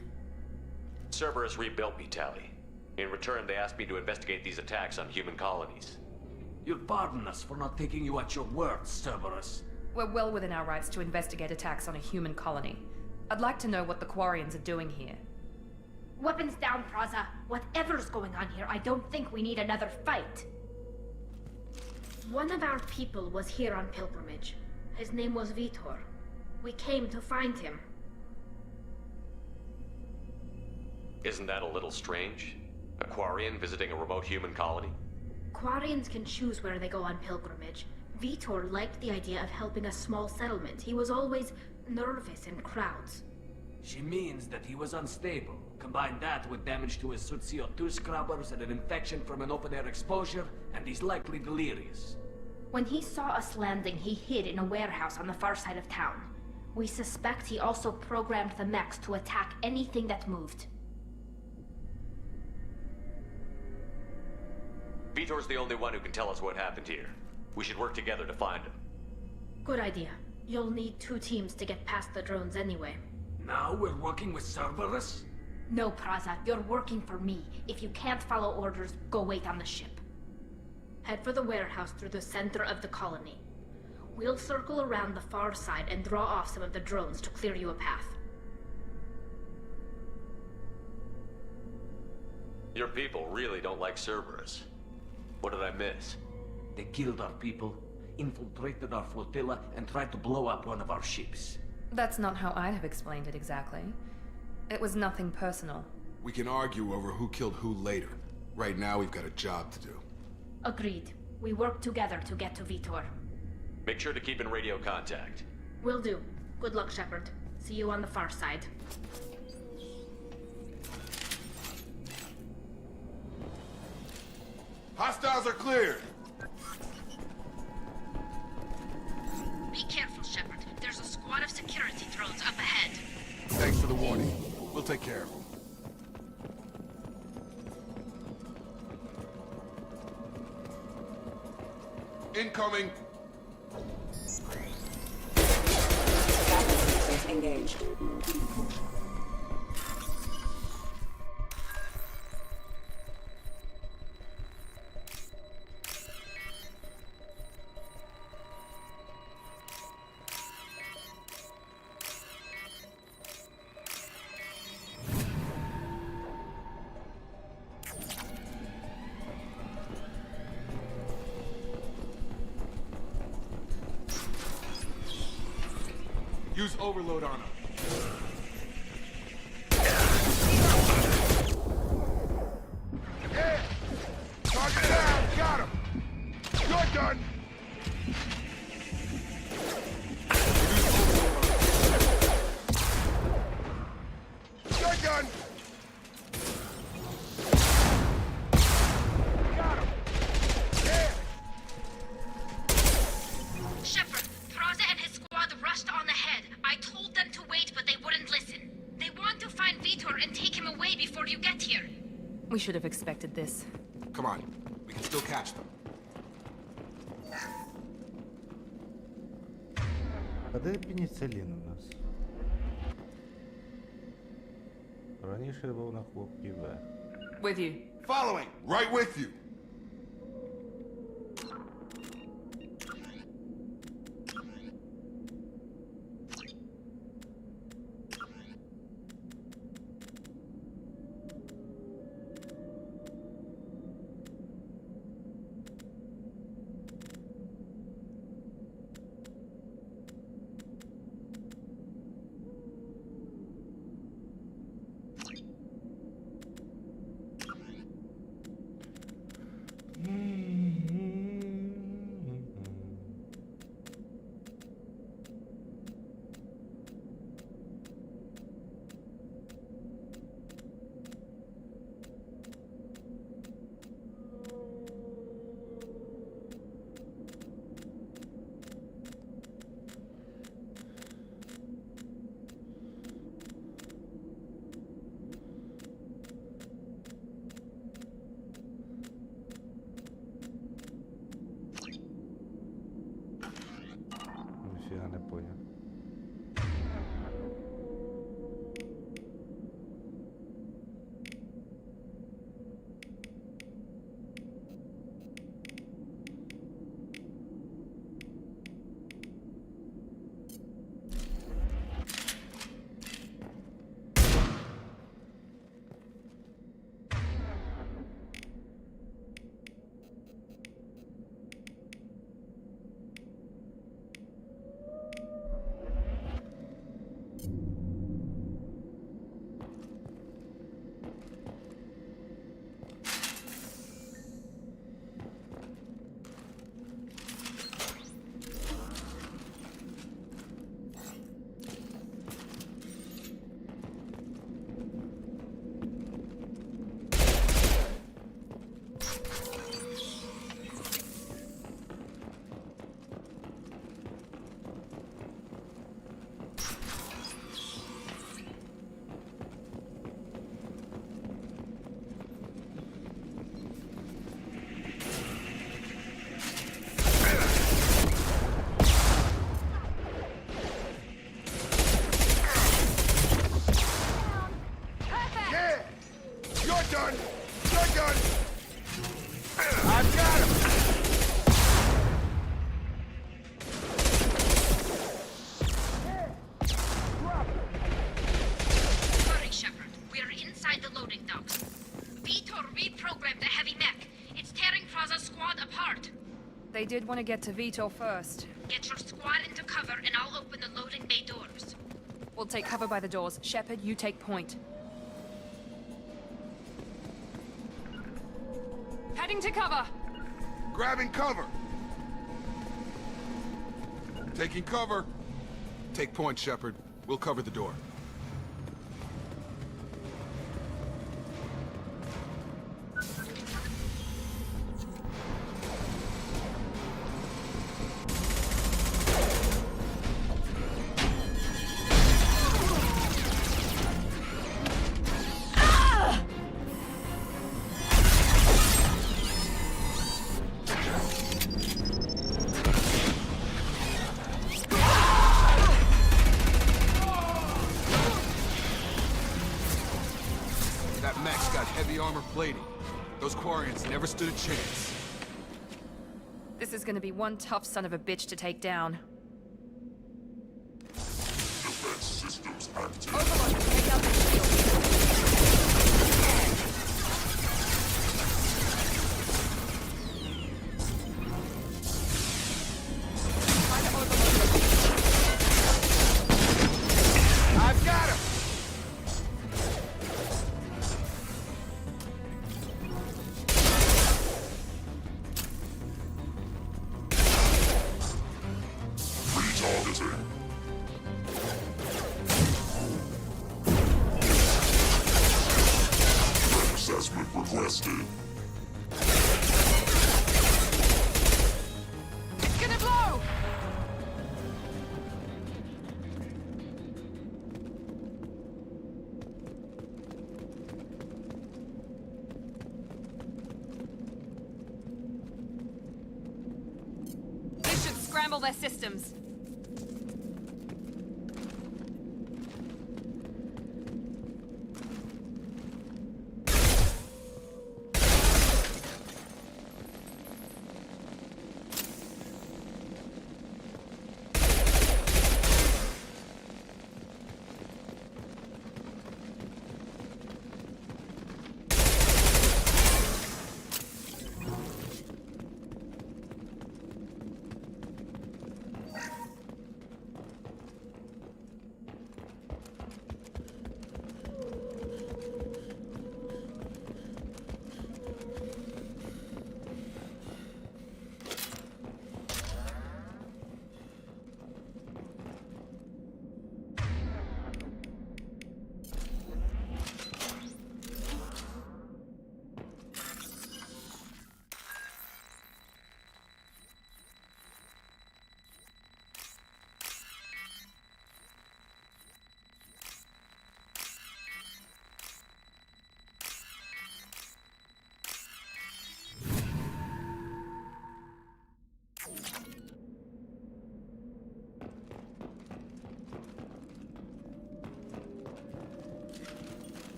Cerberus rebuilt me, Tally. In return, they asked me to investigate these attacks on human colonies. You'll pardon us for not taking you at your word, Cerberus. We're well within our rights to investigate attacks on a human colony. I'd like to know what the Quarians are doing here. Weapons down, Praza. Whatever's going on here, I don't think we need another fight. One of our people was here on pilgrimage. His name was Vitor. We came to find him. Isn't that a little strange? A Quarian visiting a remote human colony? Quarians can choose where they go on pilgrimage. Vitor liked the idea of helping a small settlement. He was always nervous in crowds. She means that he was unstable. Combine that with damage to his suit CO2 scrubbers and an infection from an open-air exposure, and he's likely delirious. When he saw us landing, he hid in a warehouse on the far side of town. We suspect he also programmed the mechs to attack anything that moved. Vitor's the only one who can tell us what happened here. We should work together to find him. Good idea. You'll need 2 teams to get past the drones anyway. Now we're working with Cerberus? No, Praza, you're working for me. If you can't follow orders, go wait on the ship. Head for the warehouse through the center of the colony. We'll circle around the far side and draw off some of the drones to clear you a path. Your people really don't like Cerberus. What did I miss? They killed our people, infiltrated our flotilla, and tried to blow up one of our ships. That's not how I'd have explained it exactly. It was nothing personal. We can argue over who killed who later. Right now, we've got a job to do. Agreed. We work together to get to Vitor. Make sure to keep in radio contact. Will do. Good luck, Shepard. See you on the far side. Hostiles are cleared! Be careful, Shepard. There's a squad of security drones up ahead. Thanks for the warning. We'll take care of them. Incoming! Engaged. Use overload on him. Yeah! Target down! Got him! You're done! You're done! Got him! Yeah! Shepard, Praza and his squad rushed on ahead. I told them to wait, but they wouldn't listen. They want to find Vitor and take him away before you get here. We should have expected this. Come on. We can still catch them. А де пеніцилін у нас? Раніше був на хлопці В. With you. Following! Right with you! Shotgun! Shotgun! I've got him! Hurry, Shepard. We are inside the loading docks. Vitor reprogrammed the heavy mech. It's tearing Praza's squad apart. They did want to get to Vitor first. Get your squad into cover and I'll open the loading bay doors. We'll take cover by the doors. Shepard, you take point. Heading to cover! Grabbing cover! Taking cover. Take point, Shepard. We'll cover the door. That mech's got heavy armor plating. Those Quarians never stood a chance. This is gonna be one tough son of a bitch to take down. Defense systems active. Overlord, take out the shield. Try to overload the I've got him! Retargeting. Assessment requested. It's gonna blow! This should scramble their systems.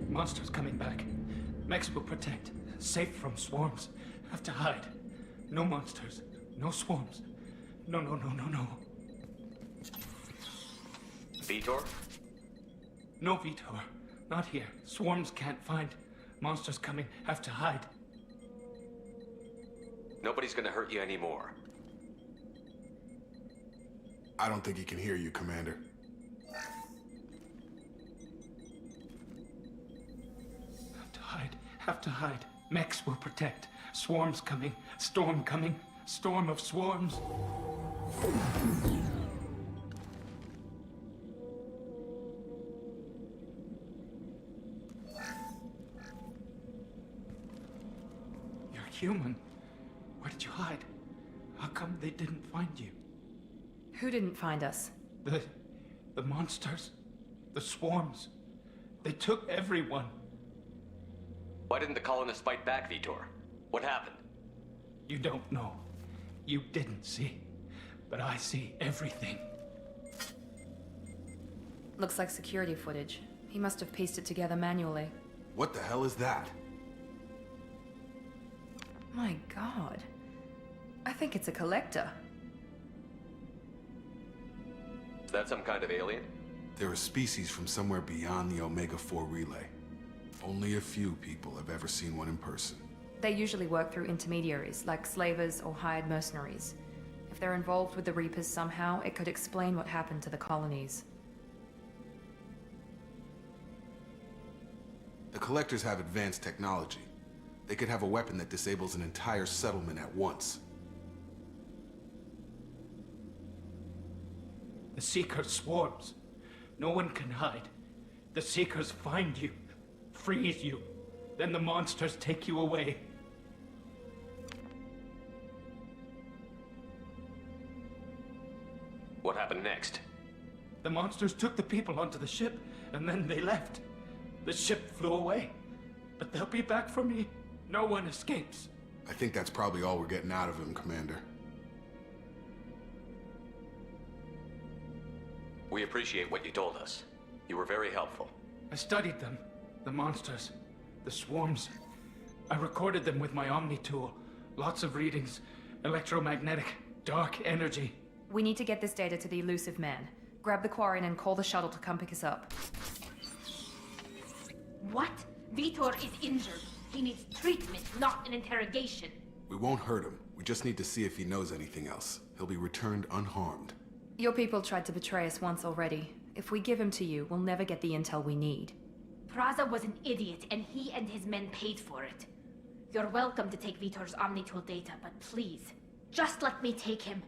Monsters coming back. Mechs will protect. Safe from swarms. Have to hide. No monsters. No swarms. No. Vitor? No, Vitor. Not here. Swarms can't find. Monsters coming. Have to hide. Nobody's gonna hurt you anymore. I don't think he can hear you, Commander. Have to hide. Mechs will protect. Swarms coming. Storm coming. Storm of swarms. You're human. Where did you hide? How come they didn't find you? Who didn't find us? The monsters. The swarms. They took everyone. Why didn't the colonists fight back, Vitor? What happened? You don't know. You didn't see. But I see everything. Looks like security footage. He must have pieced it together manually. What the hell is that? My god. I think it's a collector. Is that some kind of alien? They're a species from somewhere beyond the Omega-4 relay. Only a few people have ever seen one in person. They usually work through intermediaries, like slavers or hired mercenaries. If they're involved with the Reapers somehow, it could explain what happened to the colonies. The Collectors have advanced technology. They could have a weapon that disables an entire settlement at once. The Seeker swarms. No one can hide. The Seekers find you, freeze you. Then the monsters take you away. What happened next? The monsters took the people onto the ship, and then they left. The ship flew away. But they'll be back for me. No one escapes. I think that's probably all we're getting out of him, Commander. We appreciate what you told us. You were very helpful. I studied them. The monsters. The swarms. I recorded them with my Omni tool. Lots of readings. Electromagnetic. Dark energy. We need to get this data to the elusive man. Grab the Quarian and call the shuttle to come pick us up. What? Vitor is injured. He needs treatment, not an interrogation. We won't hurt him. We just need to see if he knows anything else. He'll be returned unharmed. Your people tried to betray us once already. If we give him to you, we'll never get the intel we need. Praza was an idiot, and he and his men paid for it. You're welcome to take Vitor's Omnitool data, but please, just let me take him.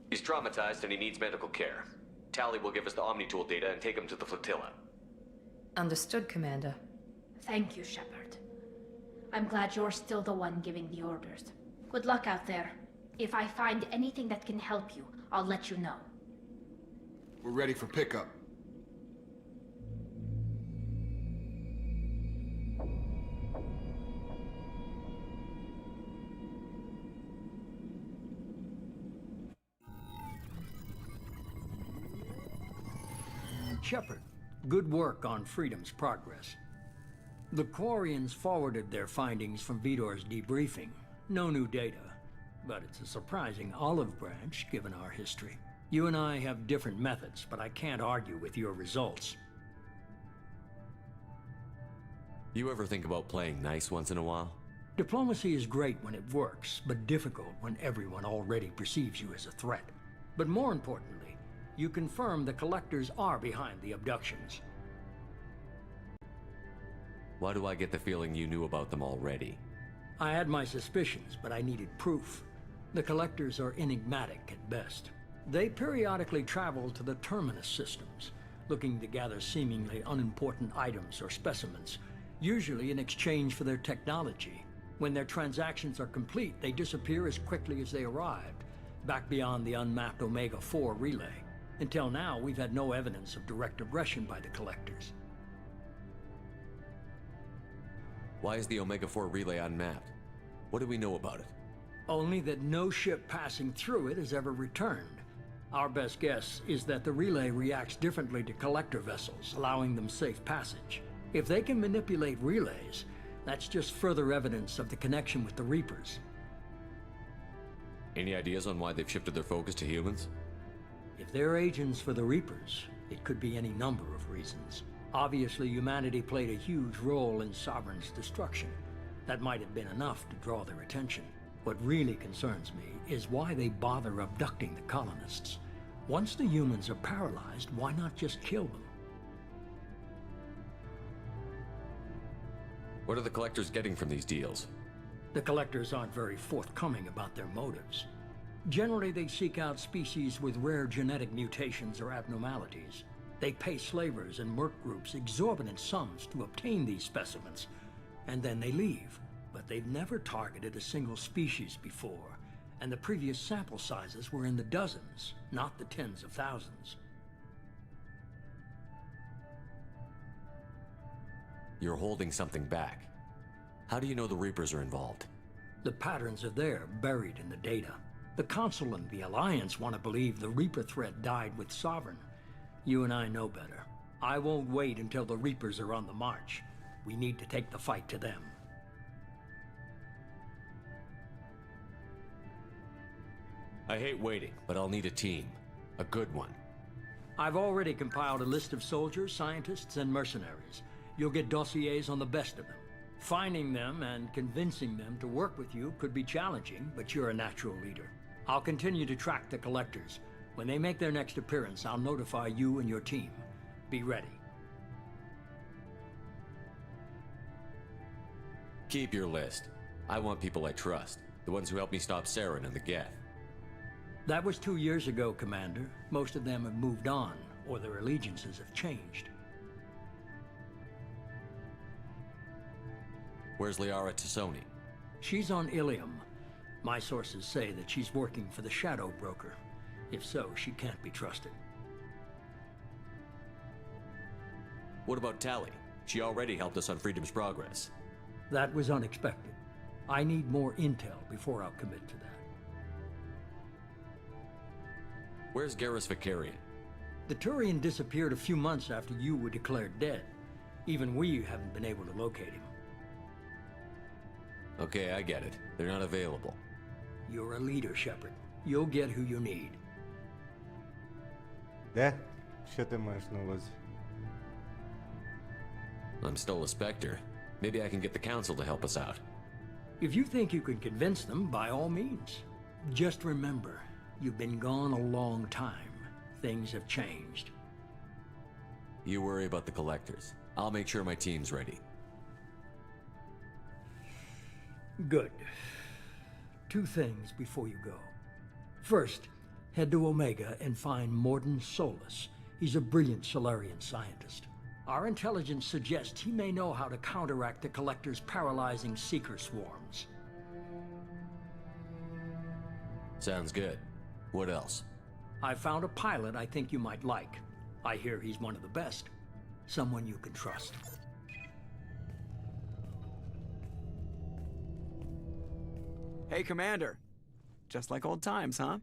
He's traumatized and he needs medical care. Tally will give us the Omnitool data and take him to the flotilla. Understood, Commander. Thank you, Shepard. I'm glad you're still the one giving the orders. Good luck out there. If I find anything that can help you, I'll let you know. We're ready for pickup. Shepard, good work on Freedom's progress. The Quarians forwarded their findings from Vitor's debriefing. No new data, but it's a surprising olive branch given our history. You and I have different methods, but I can't argue with your results. You ever think about playing nice once in a while? Diplomacy is great when it works, but difficult when everyone already perceives you as a threat. But more importantly, you confirm the Collectors are behind the abductions. Why do I get the feeling you knew about them already? I had my suspicions, but I needed proof. The Collectors are enigmatic at best. They periodically travel to the Terminus systems, looking to gather seemingly unimportant items or specimens, usually in exchange for their technology. When their transactions are complete, they disappear as quickly as they arrived, back beyond the unmapped Omega-4 relay. Until now, we've had no evidence of direct aggression by the Collectors. Why is the Omega-4 relay unmapped? What do we know about it? Only that no ship passing through it has ever returned. Our best guess is that the relay reacts differently to Collector vessels, allowing them safe passage. If they can manipulate relays, that's just further evidence of the connection with the Reapers. Any ideas on why they've shifted their focus to humans? If they're agents for the Reapers, it could be any number of reasons. Obviously, humanity played a huge role in Sovereign's destruction. That might have been enough to draw their attention. What really concerns me is why they bother abducting the colonists. Once the humans are paralyzed, why not just kill them? What are the Collectors getting from these deals? The Collectors aren't very forthcoming about their motives. Generally, they seek out species with rare genetic mutations or abnormalities. They pay slavers and merc groups exorbitant sums to obtain these specimens, and then they leave. But they've never targeted a single species before, and the previous sample sizes were in the dozens, not the tens of thousands. You're holding something back. How do you know the Reapers are involved? The patterns are there, buried in the data. The Council and the Alliance want to believe the Reaper threat died with Sovereign. You and I know better. I won't wait until the Reapers are on the march. We need to take the fight to them. I hate waiting, but I'll need a team. A good one. I've already compiled a list of soldiers, scientists, and mercenaries. You'll get dossiers on the best of them. Finding them and convincing them to work with you could be challenging, but you're a natural leader. I'll continue to track the collectors. When they make their next appearance, I'll notify you and your team. Be ready. Keep your list. I want people I trust. The ones who helped me stop Saren and the Geth. That was 2 years ago, Commander. Most of them have moved on, or their allegiances have changed. Where's Liara Tassoni? She's on Ilium. My sources say that she's working for the Shadow Broker. If so, she can't be trusted. What about Tali? She already helped us on Freedom's Progress. That was unexpected. I need more intel before I'll commit to that. Where's Garrus Vicarian? The Turian disappeared a few months after you were declared dead. Even we haven't been able to locate him. Okay, I get it. They're not available. You're a leader, Shepard. You'll get who you need. Де? Що ти маєш на увазі? I'm still a Spectre. Maybe I can get the Council to help us out. If you think you can convince them, by all means. Just remember, you've been gone a long time. Things have changed. You worry about the Collectors. I'll make sure my team's ready. Good. 2 things before you go. First, head to Omega and find Mordin Solus. He's a brilliant Solarian scientist. Our intelligence suggests he may know how to counteract the Collector's paralyzing Seeker swarms. Sounds good. What else? I found a pilot I think you might like. I hear he's one of the best. Someone you can trust. Hey, Commander. Just like old times, huh?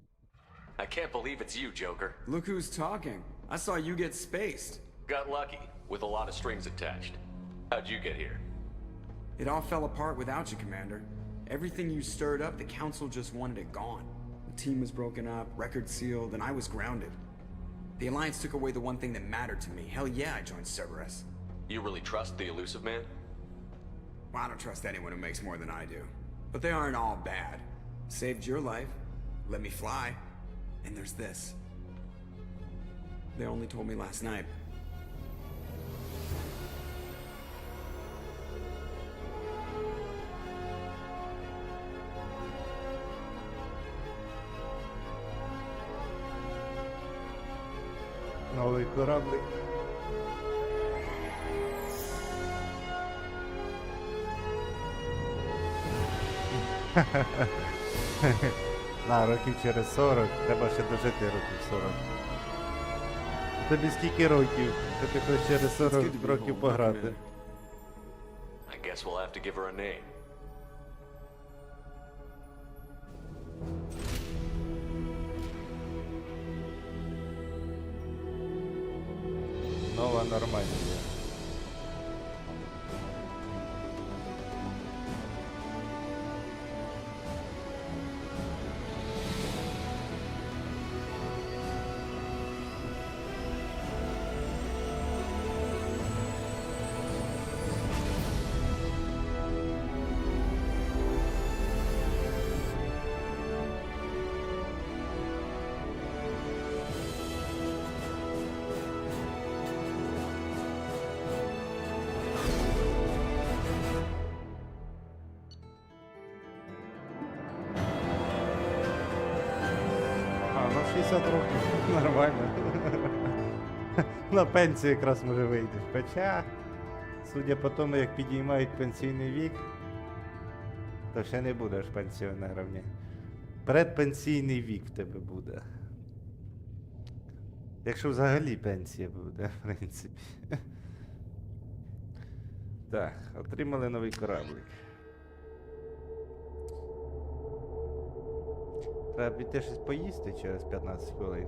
I can't believe it's you, Joker. Look who's talking. I saw you get spaced. Got lucky, with a lot of strings attached. How'd you get here? It all fell apart without you, Commander. Everything you stirred up, the Council just wanted it gone. The team was broken up, records sealed, and I was grounded. The Alliance took away the one thing that mattered to me. Hell yeah, I joined Cerberus. You really trust the Elusive Man? Well, I don't trust anyone who makes more than I do. But they aren't all bad. Saved your life, let me fly, and there's this. They only told me last night. Новий кораблик. На, років через 40, треба ще дожити років 40. Тобі скільки років? Ти хочеш через 40 років пограти? I guess we'll have to give her a name. Нова нормальна. Ну 60 років, нормально. На пенсію якраз може вийдеш. Хоча, судя по тому, як підіймають пенсійний вік, то ще не будеш пенсіонером, ні. Предпенсійний вік в тебе буде. Якщо взагалі пенсія буде, в принципі. Так, отримали новий кораблик. Треба піти щось поїсти через 15 хвилин.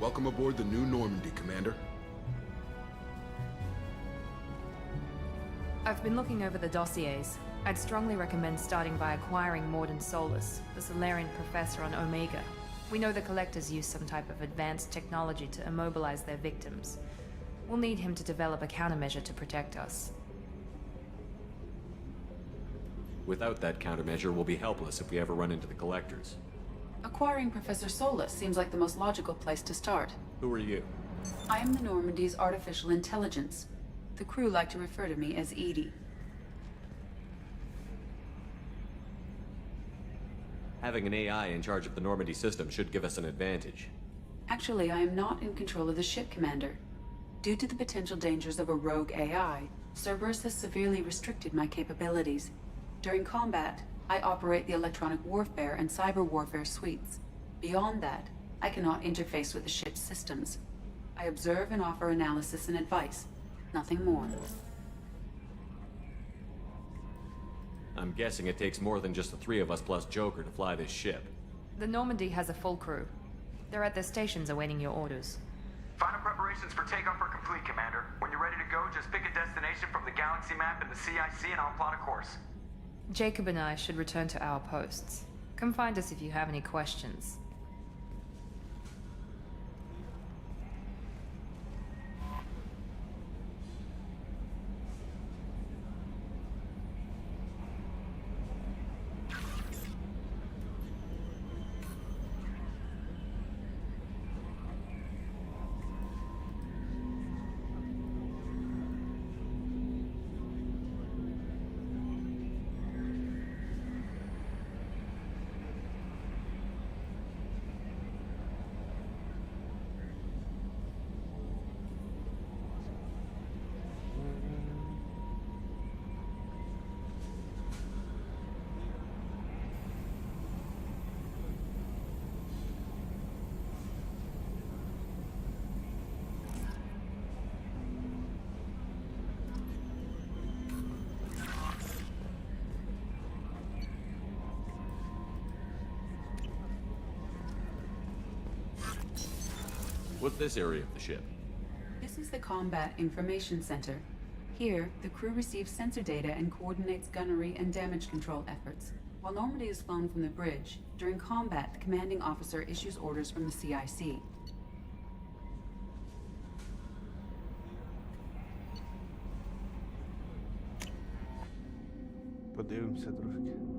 Welcome aboard the new Normandy, Commander. I've been looking over the dossiers. I'd strongly recommend starting by acquiring Morden Solus, the Solarian professor on Omega. We know the Collectors use some type of advanced technology to immobilize their victims. We'll need him to develop a countermeasure to protect us. Without that countermeasure, we'll be helpless if we ever run into the Collectors. Acquiring Professor Solus seems like the most logical place to start. Who are you? I am the Normandy's artificial intelligence. The crew like to refer to me as Edie. Having an AI in charge of the Normandy system should give us an advantage. Actually, I am not in control of the ship, Commander. Due to the potential dangers of a rogue AI, Cerberus has severely restricted my capabilities. During combat, I operate the electronic warfare and cyber warfare suites. Beyond that, I cannot interface with the ship's systems. I observe and offer analysis and advice. Nothing more. I'm guessing it takes more than just the three of us plus Joker to fly this ship. The Normandy has a full crew. They're at their stations awaiting your orders. Final preparations for takeoff are complete, Commander. When you're ready to go, just pick a destination from the galaxy map in the CIC and I'll plot a course. Jacob and I should return to our posts. Come find us if you have any questions. What's this area of the ship? This is the Combat Information Center. Here, the crew receives sensor data and coordinates gunnery and damage control efforts. While Normandy is flown from the bridge, during combat, the commanding officer issues orders from the CIC. Подивимося трошки.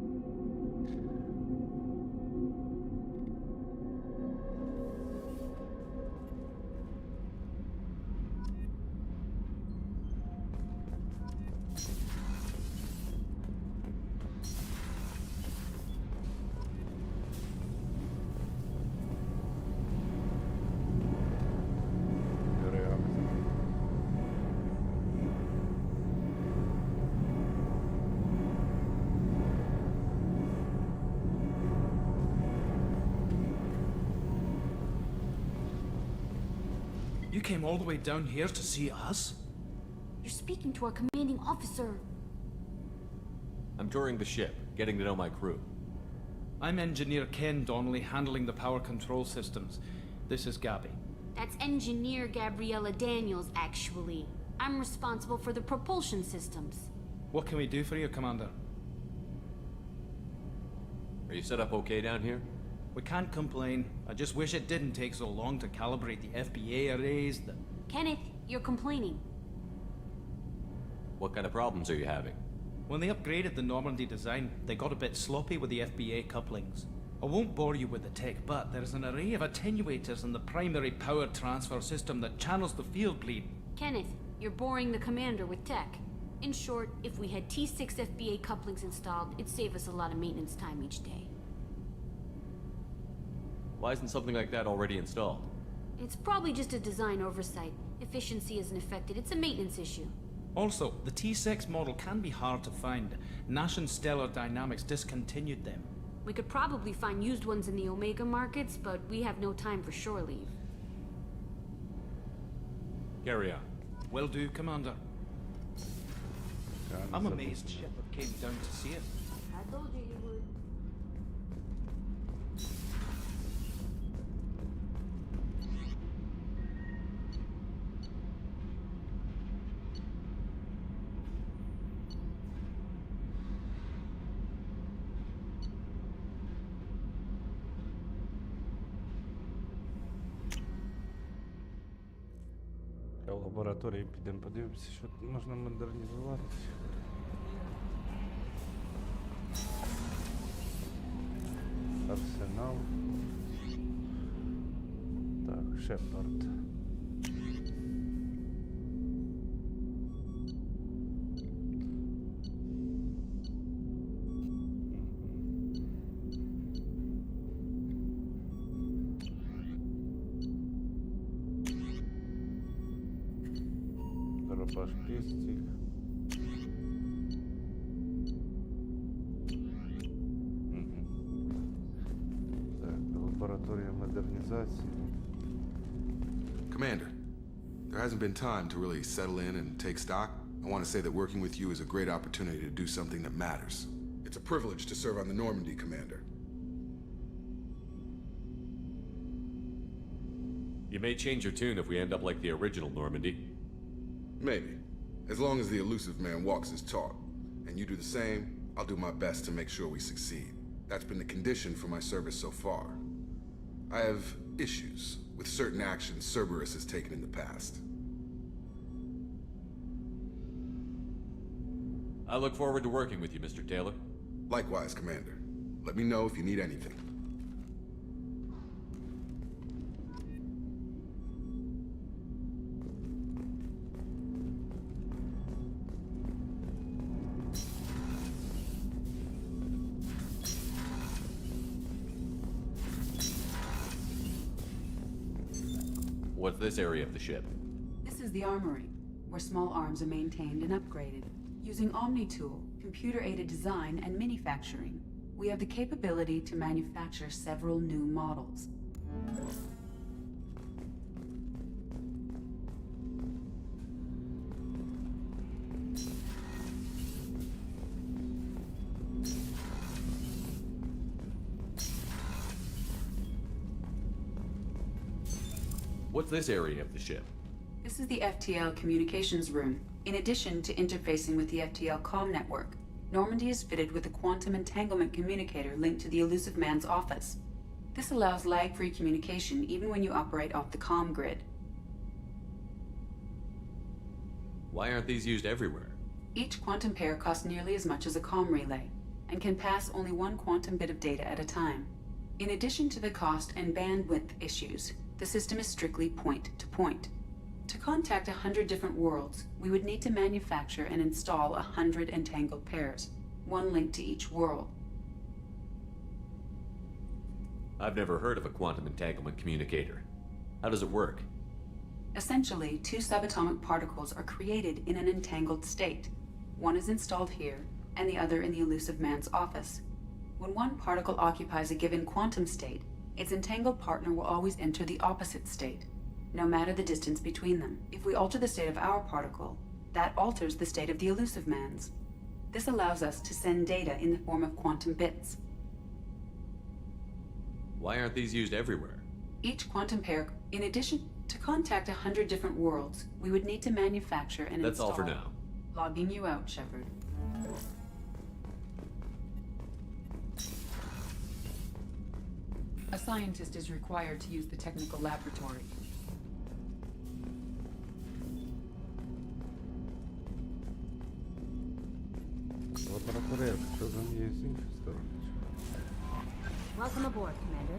You came all the way down here to see us? You're speaking to our commanding officer. I'm touring the ship, getting to know my crew. I'm Engineer Ken Donnelly, handling the power control systems. This is Gabby. That's Engineer Gabriella Daniels, actually. I'm responsible for the propulsion systems. What can we do for you, Commander? Are you set up okay down here? We can't complain. I just wish it didn't take so long to calibrate the FBA arrays. Kenneth, you're complaining. What kind of problems are you having? When they upgraded the Normandy design, they got a bit sloppy with the FBA couplings. I won't bore you with the tech, but there's an array of attenuators in the primary power transfer system that channels the field bleed. Kenneth, you're boring the commander with tech. In short, if we had T6 FBA couplings installed, it'd save us a lot of maintenance time each day. Why isn't something like that already installed? It's probably just a design oversight. Efficiency isn't affected. It's a maintenance issue. Also, the T6 model can be hard to find. Nash and Stellar Dynamics discontinued them. We could probably find used ones in the Omega markets, but we have no time for shore leave. Carry on. Will do, Commander. I'm amazed Shepard came down to see it. I told you he would. В лабораторії підемо подивимося, що тут можна модернізувати. Арсенал. Так, Шепард. Дробаш пістик. Лабораторія модернізації. Commander, there hasn't been time to really settle in and take stock. I want to say that working with you is a great opportunity to do something that matters. It's a privilege to serve on the Normandy, Commander. You may change your tune if we end up like the original Normandy. Maybe. As long as the elusive man walks his talk, and you do the same, I'll do my best to make sure we succeed. That's been the condition for my service so far. I have issues with certain actions Cerberus has taken in the past. I look forward to working with you, Mr. Taylor. Likewise, Commander. Let me know if you need anything. What's this area of the ship? This is the armory, where small arms are maintained and upgraded. Using Omni-Tool, computer-aided design, and manufacturing, we have the capability to manufacture several new models. What's this area of the ship? This is the FTL communications room. In addition to interfacing with the FTL comm network, Normandy is fitted with a quantum entanglement communicator linked to the elusive man's office. This allows lag-free communication even when you operate off the comm grid. Why aren't these used everywhere? Each quantum pair costs nearly as much as a comm relay, and can pass only one quantum bit of data at a time. In addition to the cost and bandwidth issues, the system is strictly point-to-point. To contact 100 different worlds, we would need to manufacture and install 100 entangled pairs, one linked to each world. I've never heard of a quantum entanglement communicator. How does it work? Essentially, two subatomic particles are created in an entangled state. One is installed here, and the other in the elusive man's office. When one particle occupies a given quantum state, its entangled partner will always enter the opposite state, no matter the distance between them. If we alter the state of our particle, that alters the state of the elusive man's. This allows us to send data in the form of quantum bits. Why aren't these used everywhere? Each quantum pair, in addition to contact 100 different worlds, we would need to manufacture and That's install. all for now. Logging you out, Shepard. A scientist is required to use the technical laboratory. Лабораторія, що там є з іншої сторони? Welcome aboard, Commander.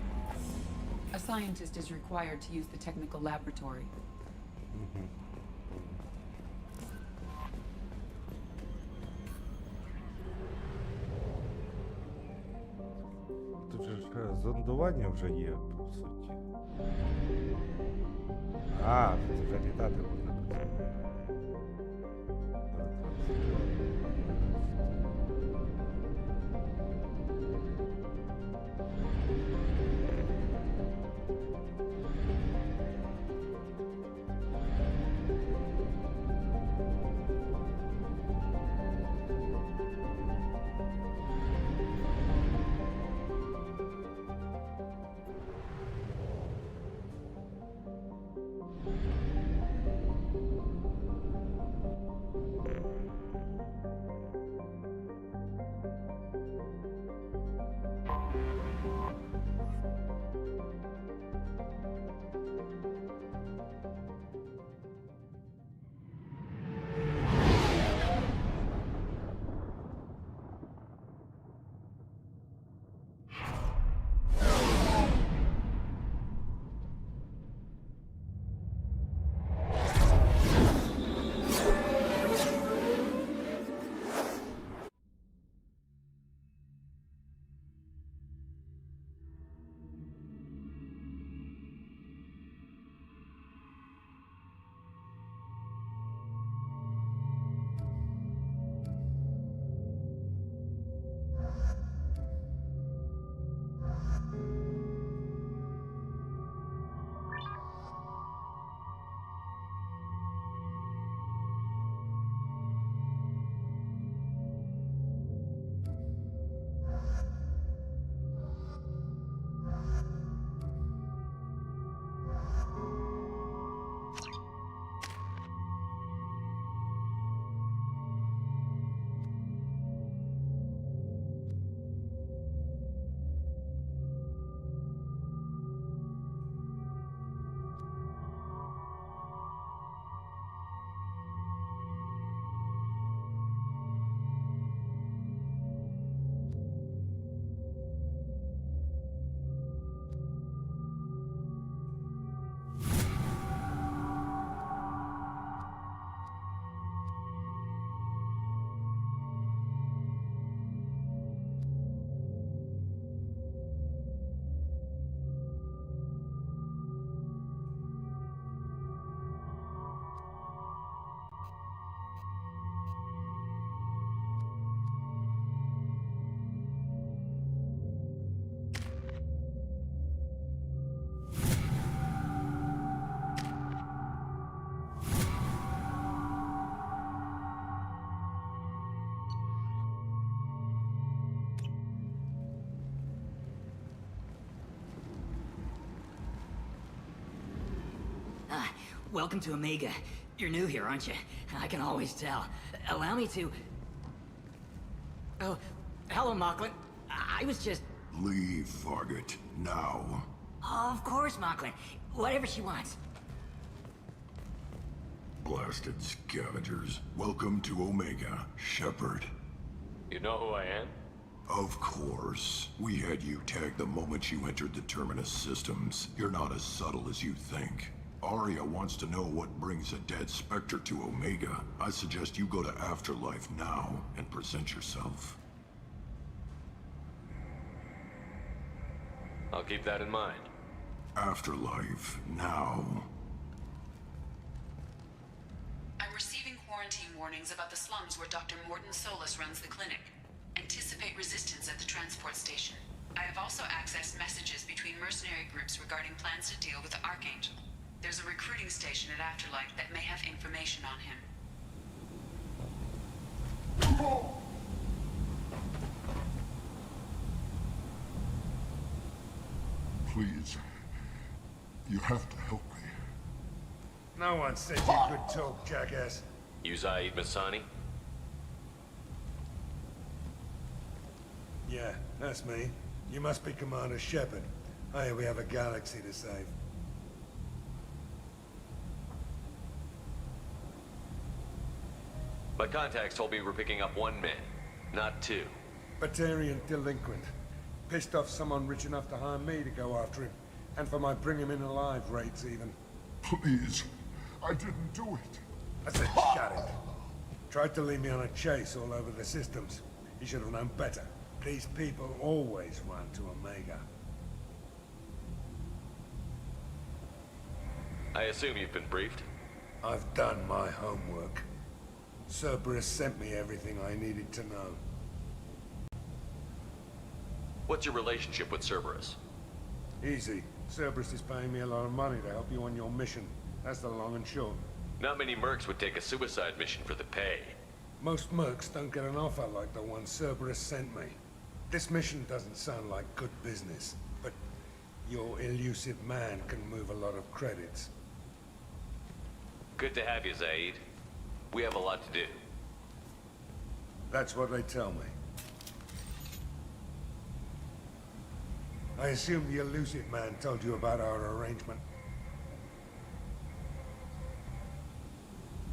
A scientist is required to use the technical laboratory. Тут же ж Зондування вже є, по суті. А, це вже літати можна. Welcome to Omega. You're new here, aren't you? I can always tell. Allow me to... Oh, hello, Mocklin. I was just... Leave, Fargate. Now. Oh, of course, Mocklin. Whatever she wants. Blasted scavengers. Welcome to Omega, Shepard. You know who I am? Of course. We had you tagged the moment you entered the Terminus systems. You're not as subtle as you think. Arya wants to know what brings a dead Spectre to Omega. I suggest you go to Afterlife now and present yourself. I'll keep that in mind. Afterlife now. I'm receiving quarantine warnings about the slums where Dr. Morton Solus runs the clinic. Anticipate resistance at the transport station. I have also accessed messages between mercenary groups regarding plans to deal with the Archangel. There's a recruiting station at Afterlife that may have information on him. Please. You have to help me. No one said you could talk, jackass. You Zaid Masani? Yeah, that's me. You must be Commander Shepard. Hey, we have a galaxy to save. My contacts told me we're picking up one man, not two. Batarian delinquent. Pissed off someone rich enough to hire me to go after him. And for my bring him in alive rates even. Please. I didn't do it. I said shut it. Tried to lead me on a chase all over the systems. He should have known better. These people always run to Omega. I assume you've been briefed? I've done my homework. Cerberus sent me everything I needed to know. What's your relationship with Cerberus? Easy. Cerberus is paying me a lot of money to help you on your mission. That's the long and short. Not many mercs would take a suicide mission for the pay. Most mercs don't get an offer like the one Cerberus sent me. This mission doesn't sound like good business, but your elusive man can move a lot of credits. Good to have you, Zaid. We have a lot to do. That's what they tell me. I assume the elusive man told you about our arrangement.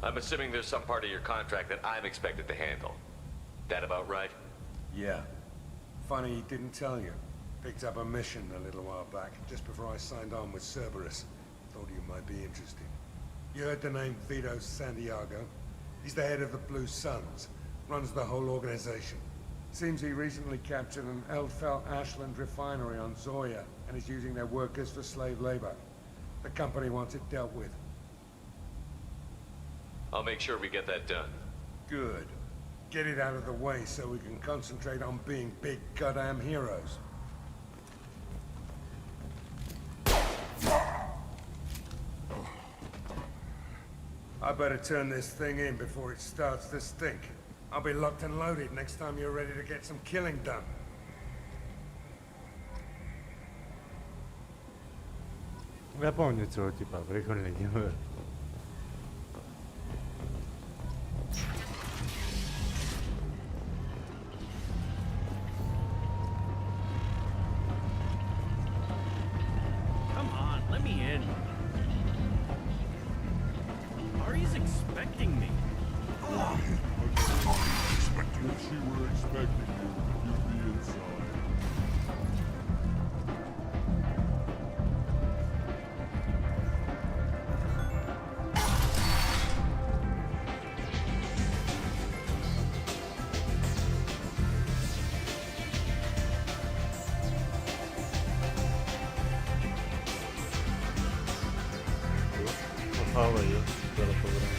I'm assuming there's some part of your contract that I'm expected to handle. That about right? Yeah. Funny he didn't tell you. Picked up a mission a little while back, just before I signed on with Cerberus. Thought you might be interested. You heard the name Vito Santiago? He's the head of the Blue Suns. Runs the whole organization. Seems he recently captured an Eldfell Ashland refinery on Zoya and is using their workers for slave labor. The company wants it dealt with. I'll make sure we get that done. Good. Get it out of the way so we can concentrate on being big goddamn heroes. I better turn this thing in before it starts to stink. I'll be locked and loaded next time you're ready to get some killing done. Я помню цього типа, прикольний герой. Come on, let me in. Ari's expecting me. If she were expecting you, you'd be inside. Похаваю, зараз поверну.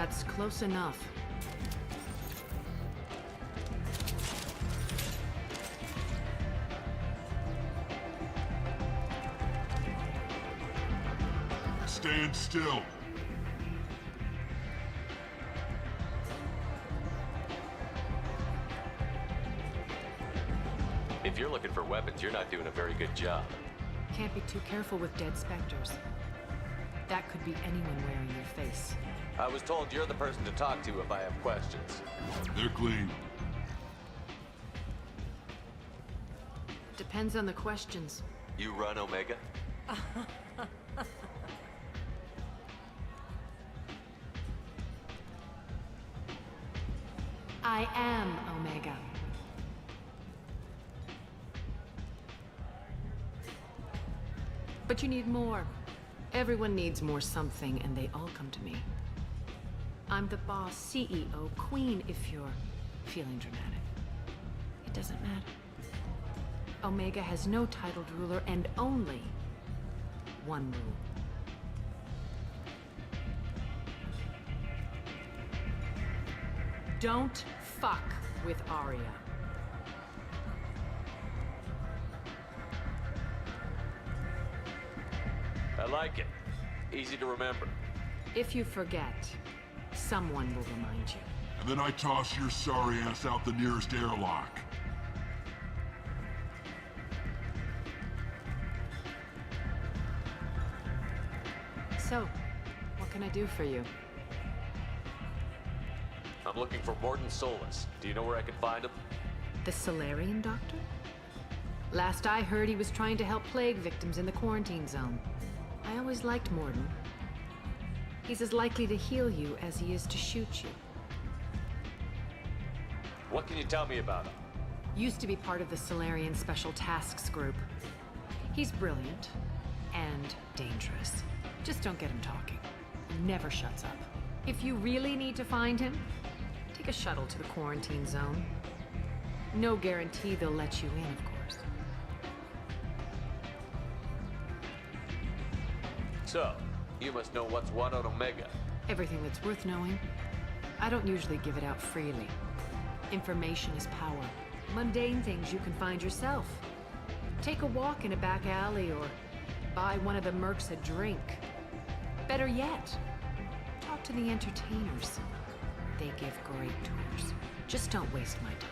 That's close enough. Stand still. If you're looking for weapons, you're not doing a very good job. Can't be too careful with dead specters. That could be anyone wearing your face. I was told you're the person to talk to if I have questions. They're clean. Depends on the questions. You run Omega? I am Omega. But you need more. Everyone needs more something, and they all come to me. I'm the boss, CEO, queen, if you're feeling dramatic. It doesn't matter. Omega has no titled ruler and only one rule. Don't fuck with Arya. I like it. Easy to remember. If you forget, someone will remind you. And then I toss your sorry ass out the nearest airlock. So, what can I do for you? I'm looking for Mordin Solus. Do you know where I can find him? The Solarian doctor? Last I heard, he was trying to help plague victims in the quarantine zone. I always liked Mordin. He's as likely to heal you as he is to shoot you. What can you tell me about him? Used to be part of the Solarian Special Tasks Group. He's brilliant and dangerous. Just don't get him talking. He never shuts up. If you really need to find him, take a shuttle to the quarantine zone. No guarantee they'll let you in, of course. So, you must know what's what on Omega. Everything that's worth knowing. I don't usually give it out freely. Information is power. Mundane things you can find yourself. Take a walk in a back alley or buy one of the mercs a drink. Better yet, talk to the entertainers. They give great tours. Just don't waste my time.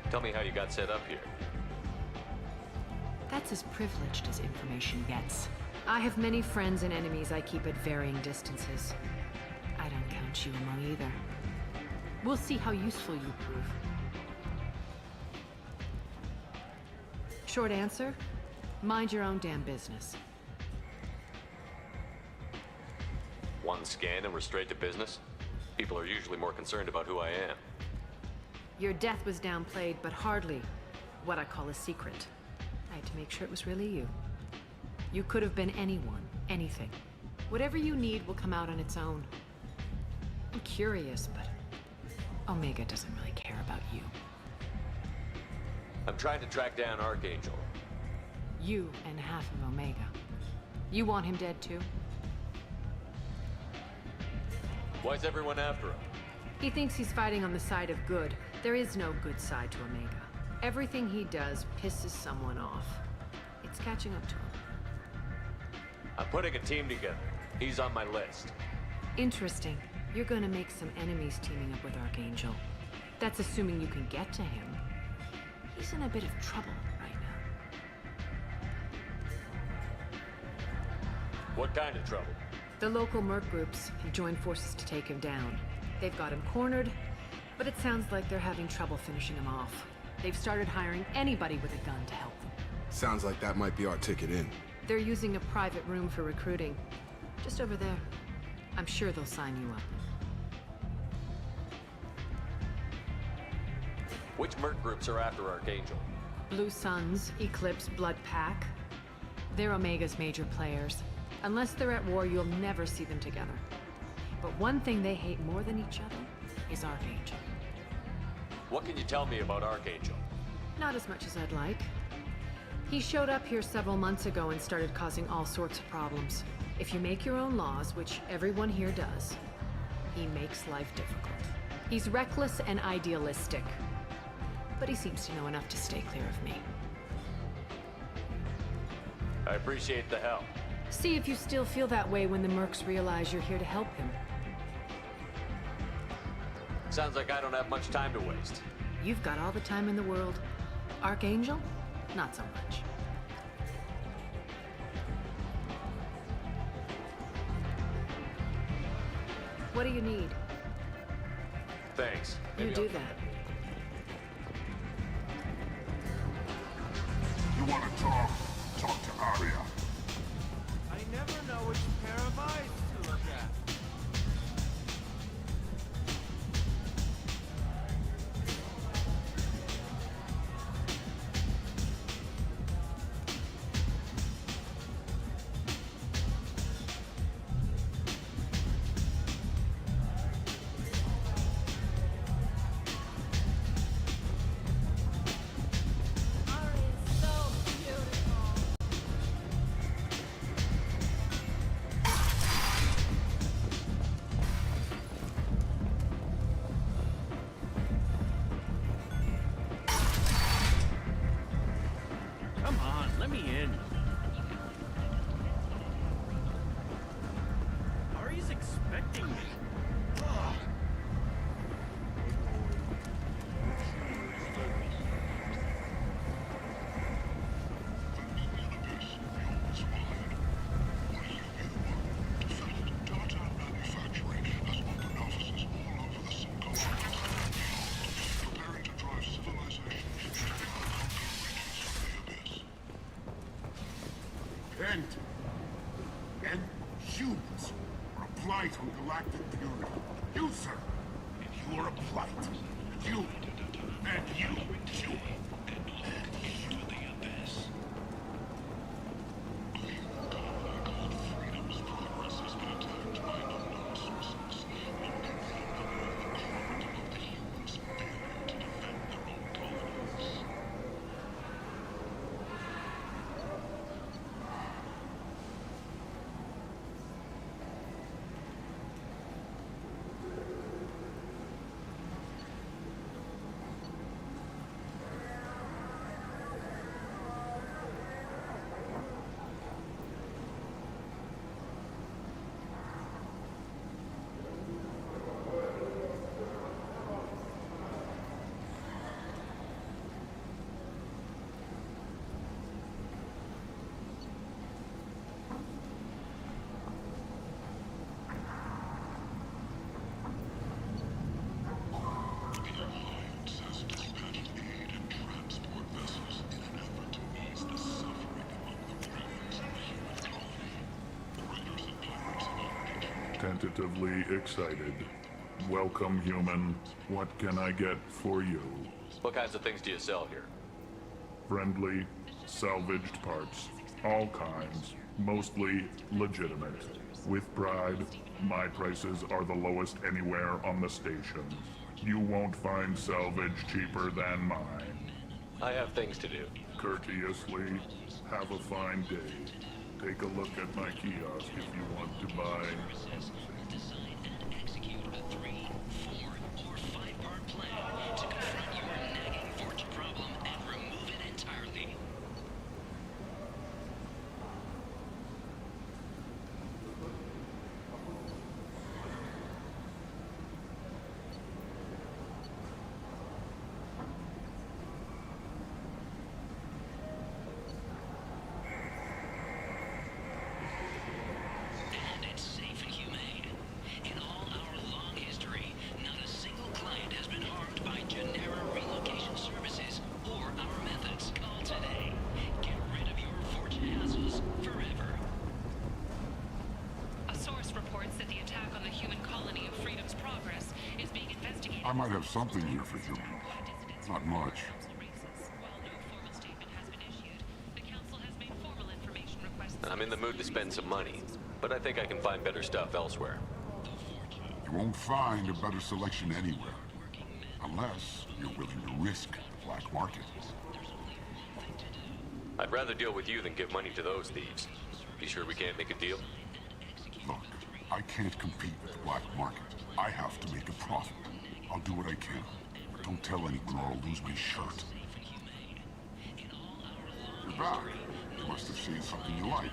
Tell me how you got set up here. That's as privileged as information gets. I have many friends and enemies I keep at varying distances. I don't count you among either. We'll see how useful you prove. Short answer, mind your own damn business. One scan and we're straight to business? People are usually more concerned about who I am. Your death was downplayed, but hardly what I call a secret. I had to make sure it was really you. You could have been anyone, anything. Whatever you need will come out on its own. I'm curious, but Omega doesn't really care about you. I'm trying to track down Archangel. You and half of Omega. You want him dead too? Why's everyone after him? He thinks he's fighting on the side of good. There is no good side to Omega. Everything he does pisses someone off. It's catching up to him. I'm putting a team together. He's on my list. Interesting. You're gonna make some enemies teaming up with Archangel. That's assuming you can get to him. He's in a bit of trouble right now. What kind of trouble? The local merc groups have joined forces to take him down. They've got him cornered, but it sounds like they're having trouble finishing him off. They've started hiring anybody with a gun to help them. Sounds like that might be our ticket in. They're using a private room for recruiting. Just over there. I'm sure they'll sign you up. Which merc groups are after Archangel? Blue Suns, Eclipse, Blood Pack. They're Omega's major players. Unless they're at war, you'll never see them together. But one thing they hate more than each other is Archangel. What can you tell me about Archangel? Not as much as I'd like. He showed up here several months ago and started causing all sorts of problems. If you make your own laws, which everyone here does, he makes life difficult. He's reckless and idealistic, but he seems to know enough to stay clear of me. I appreciate the help. See if you still feel that way when the mercs realize you're here to help him. Sounds like I don't have much time to waste. You've got all the time in the world. Archangel? Not so much. What do you need? Thanks. You Maybe do I'll- that. You want to talk? Talk to Arya. I never know which pair of eyes to look at. Come on, let me in. Ari's expecting me. Ugh. And humans are a blight on galactic purity. You, sir, and you are a blight. You, and you, human. Tentatively excited. Welcome, human. What can I get for you? What kinds of things do you sell here? Friendly, salvaged parts. All kinds. Mostly legitimate. With pride, my prices are the lowest anywhere on the station. You won't find salvage cheaper than mine. I have things to do. Courteously, have a fine day. Take a look at my kiosk if you want to buy something. I might have something here for you. Not much. I'm in the mood to spend some money, but I think I can find better stuff elsewhere. You won't find a better selection anywhere. Unless you're willing to risk the black market. I'd rather deal with you than give money to those thieves. You sure we can't make a deal? Look, I can't compete with the black market. I have to make a profit. I'll do what I can. But don't tell anyone or I'll lose my shirt. You're back. You must have seen something you like.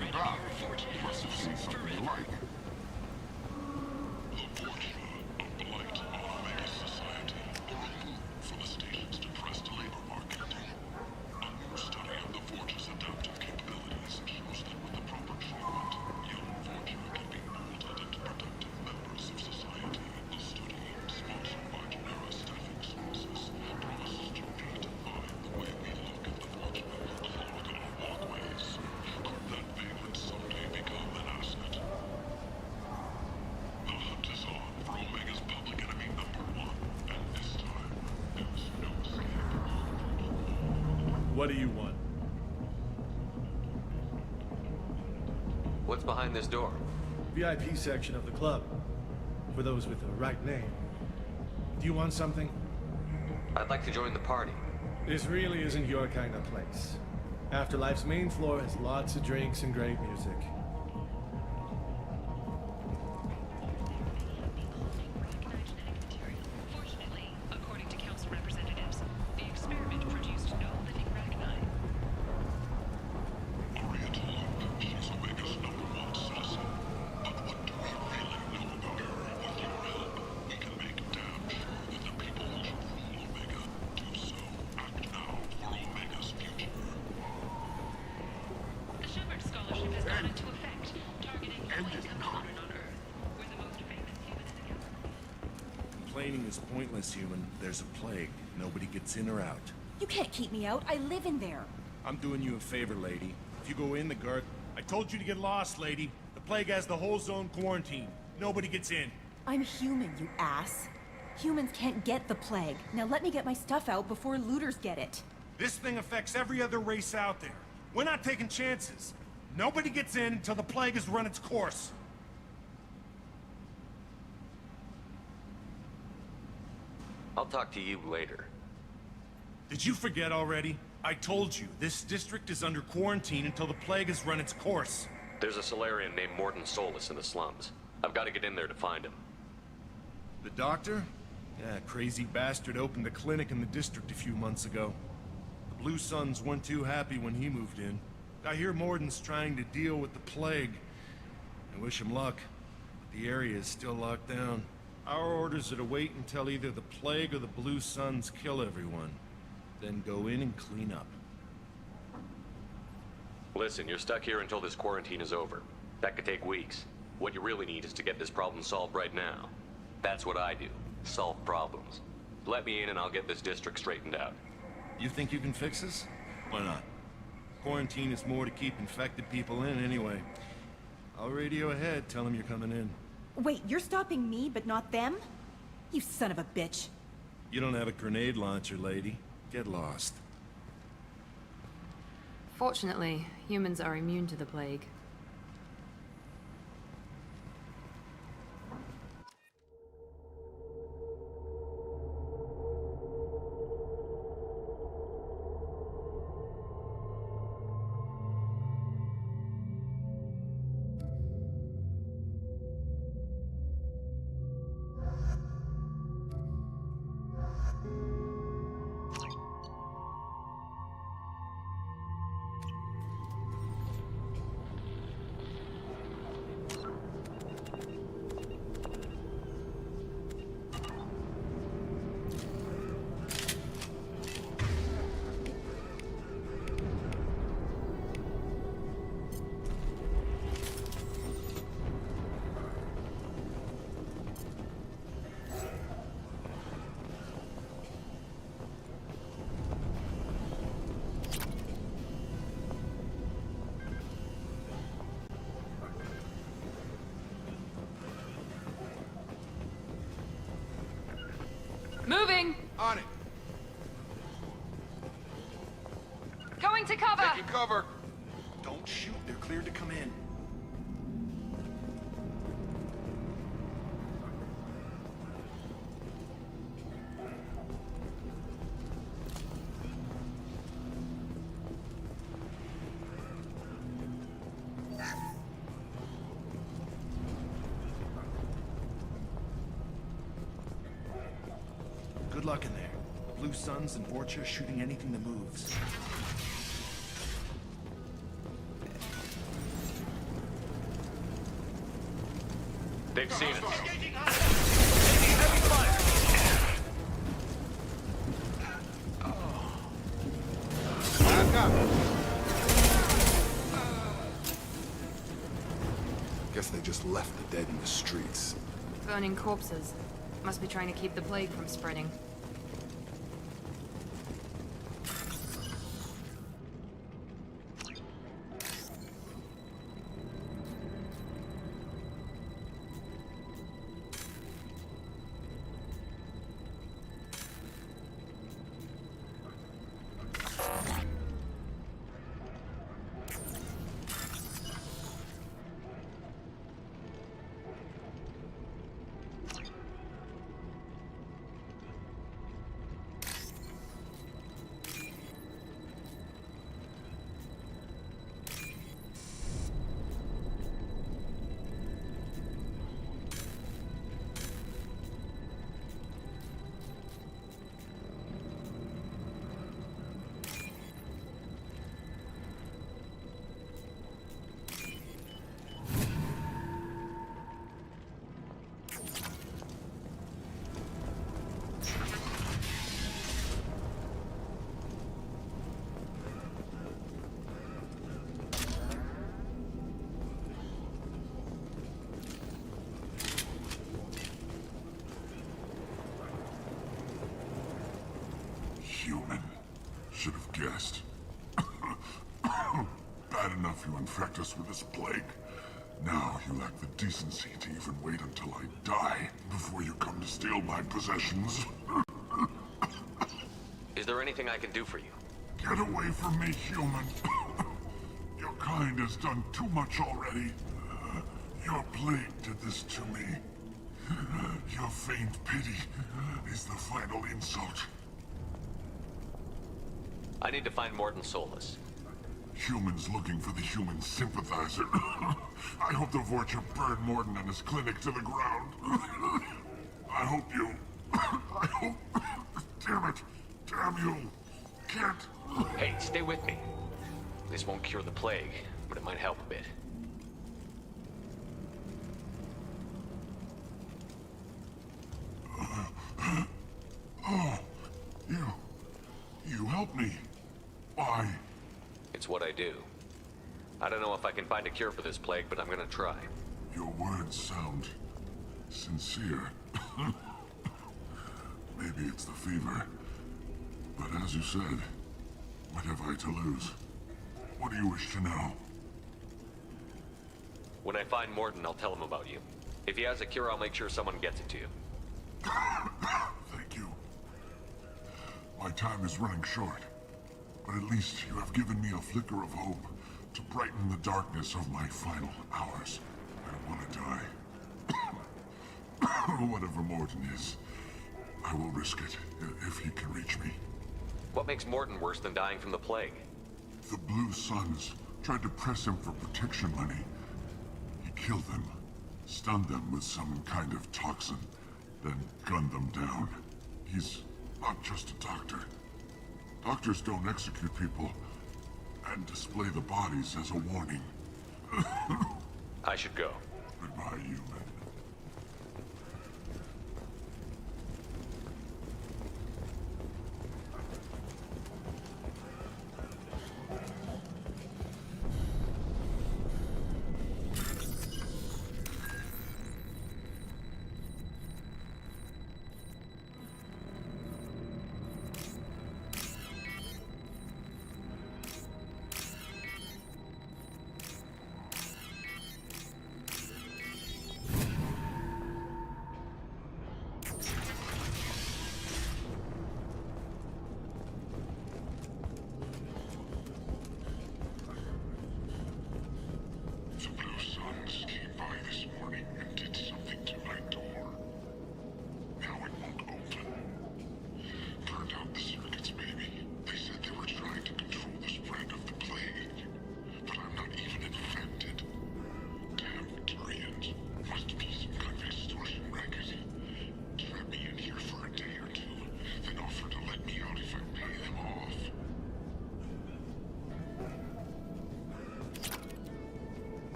You're back. You must have seen something you like. What do you want? What's behind this door? VIP section of the club. For those with the right name. Do you want something? I'd like to join the party. This really isn't your kind of place. Afterlife's main floor has lots of drinks and great music. Complaining is pointless, human. There's a plague. Nobody gets in or out. You can't keep me out. I live in there. I'm doing you a favor, lady. If you go in, the guard... I told you to get lost, lady. The plague has the whole zone quarantined. Nobody gets in. I'm human, you ass. Humans can't get the plague. Now let me get my stuff out before looters get it. This thing affects every other race out there. We're not taking chances. Nobody gets in until the plague has run its course. I'll talk to you later. Did you forget already? I told you, this district is under quarantine until the plague has run its course. There's a Solarian named Morton Solus in the slums. I've got to get in there to find him. The doctor? Yeah, crazy bastard opened a clinic in the district a few months ago. The Blue Suns weren't too happy when he moved in. I hear Morton's trying to deal with the plague. I wish him luck, but the area is still locked down. Our orders are to wait until either the plague or the Blue Suns kill everyone. Then go in and clean up. Listen, you're stuck here until this quarantine is over. That could take weeks. What you really need is to get this problem solved right now. That's what I do. Solve problems. Let me in and I'll get this district straightened out. You think you can fix this? Why not? Quarantine is more to keep infected people in anyway. I'll radio ahead, tell them you're coming in. Wait, you're stopping me, but not them? You son of a bitch. You don't have a grenade launcher, lady. Get lost. Fortunately, humans are immune to the plague. Moving! On it. Going to cover! Taking cover. Don't shoot, they're cleared to come in. luck in there. Blue Suns and Vorcha shooting anything that moves. They've seen us. Guess they just left the dead in the streets. Burning corpses. Must be trying to keep the plague from spreading. Human. Should have guessed. Bad enough you infect us with this plague. Now you lack the decency to even wait until I die before you come to steal my possessions. Is there anything I can do for you? Get away from me, human. Your kind has done too much already. Your plague did this to me. Your faint pity is the final insult. I need to find Morton Solus. Humans looking for the human sympathizer. I hope the Vorcha burned Morton and his clinic to the ground. I hope you... I hope... Damn it. Damn you. Can't... Hey, stay with me. This won't cure the plague, but it might help a bit. Oh, you helped me. Why? It's what I do. I don't know if I can find a cure for this plague, but I'm gonna try. Your words sound sincere. Maybe it's the fever. But as you said, what have I to lose? What do you wish to know? When I find Morton, I'll tell him about you. If he has a cure, I'll make sure someone gets it to you. Thank you. My time is running short. But at least you have given me a flicker of hope to brighten the darkness of my final hours. I don't want to die. Whatever Morton is, I will risk it if he can reach me. What makes Morton worse than dying from the plague? The Blue Suns tried to press him for protection money. He killed them, stunned them with some kind of toxin, then gunned them down. He's not just a doctor. Doctors don't execute people and display the bodies as a warning. I should go. Goodbye, human.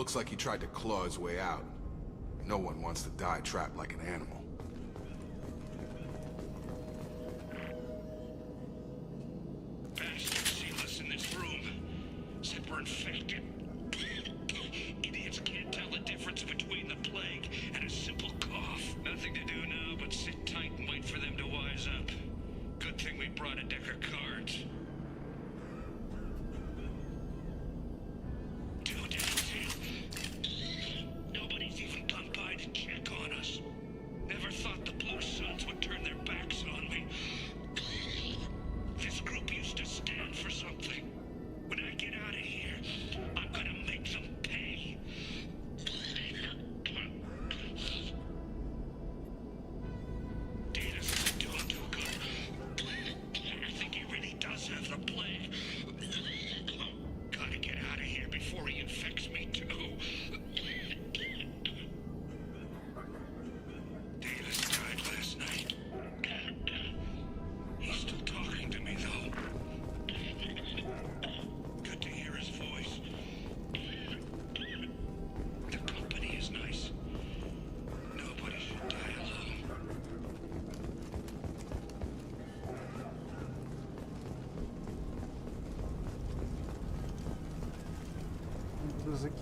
Looks like he tried to claw his way out. No one wants to die trapped like an animal. Bastards seen us in this room. Said we're infected. Idiots can't tell the difference between the plague and a simple cough. Nothing to do now but sit tight and wait for them to wise up. Good thing we brought a deck of cards. Nobody's even come by to check on us. Never thought the Blue Suns would turn their backs on me. This group used to stand for something. When I get out of here, I'm gonna make them pay. Data's not doing too good. I think he really does have the plague. Gotta get out of here before he infects me too. Davis died last night. He's still talking to me though. Good to hear his voice. The company is nice. Nobody should die alone. Закинь.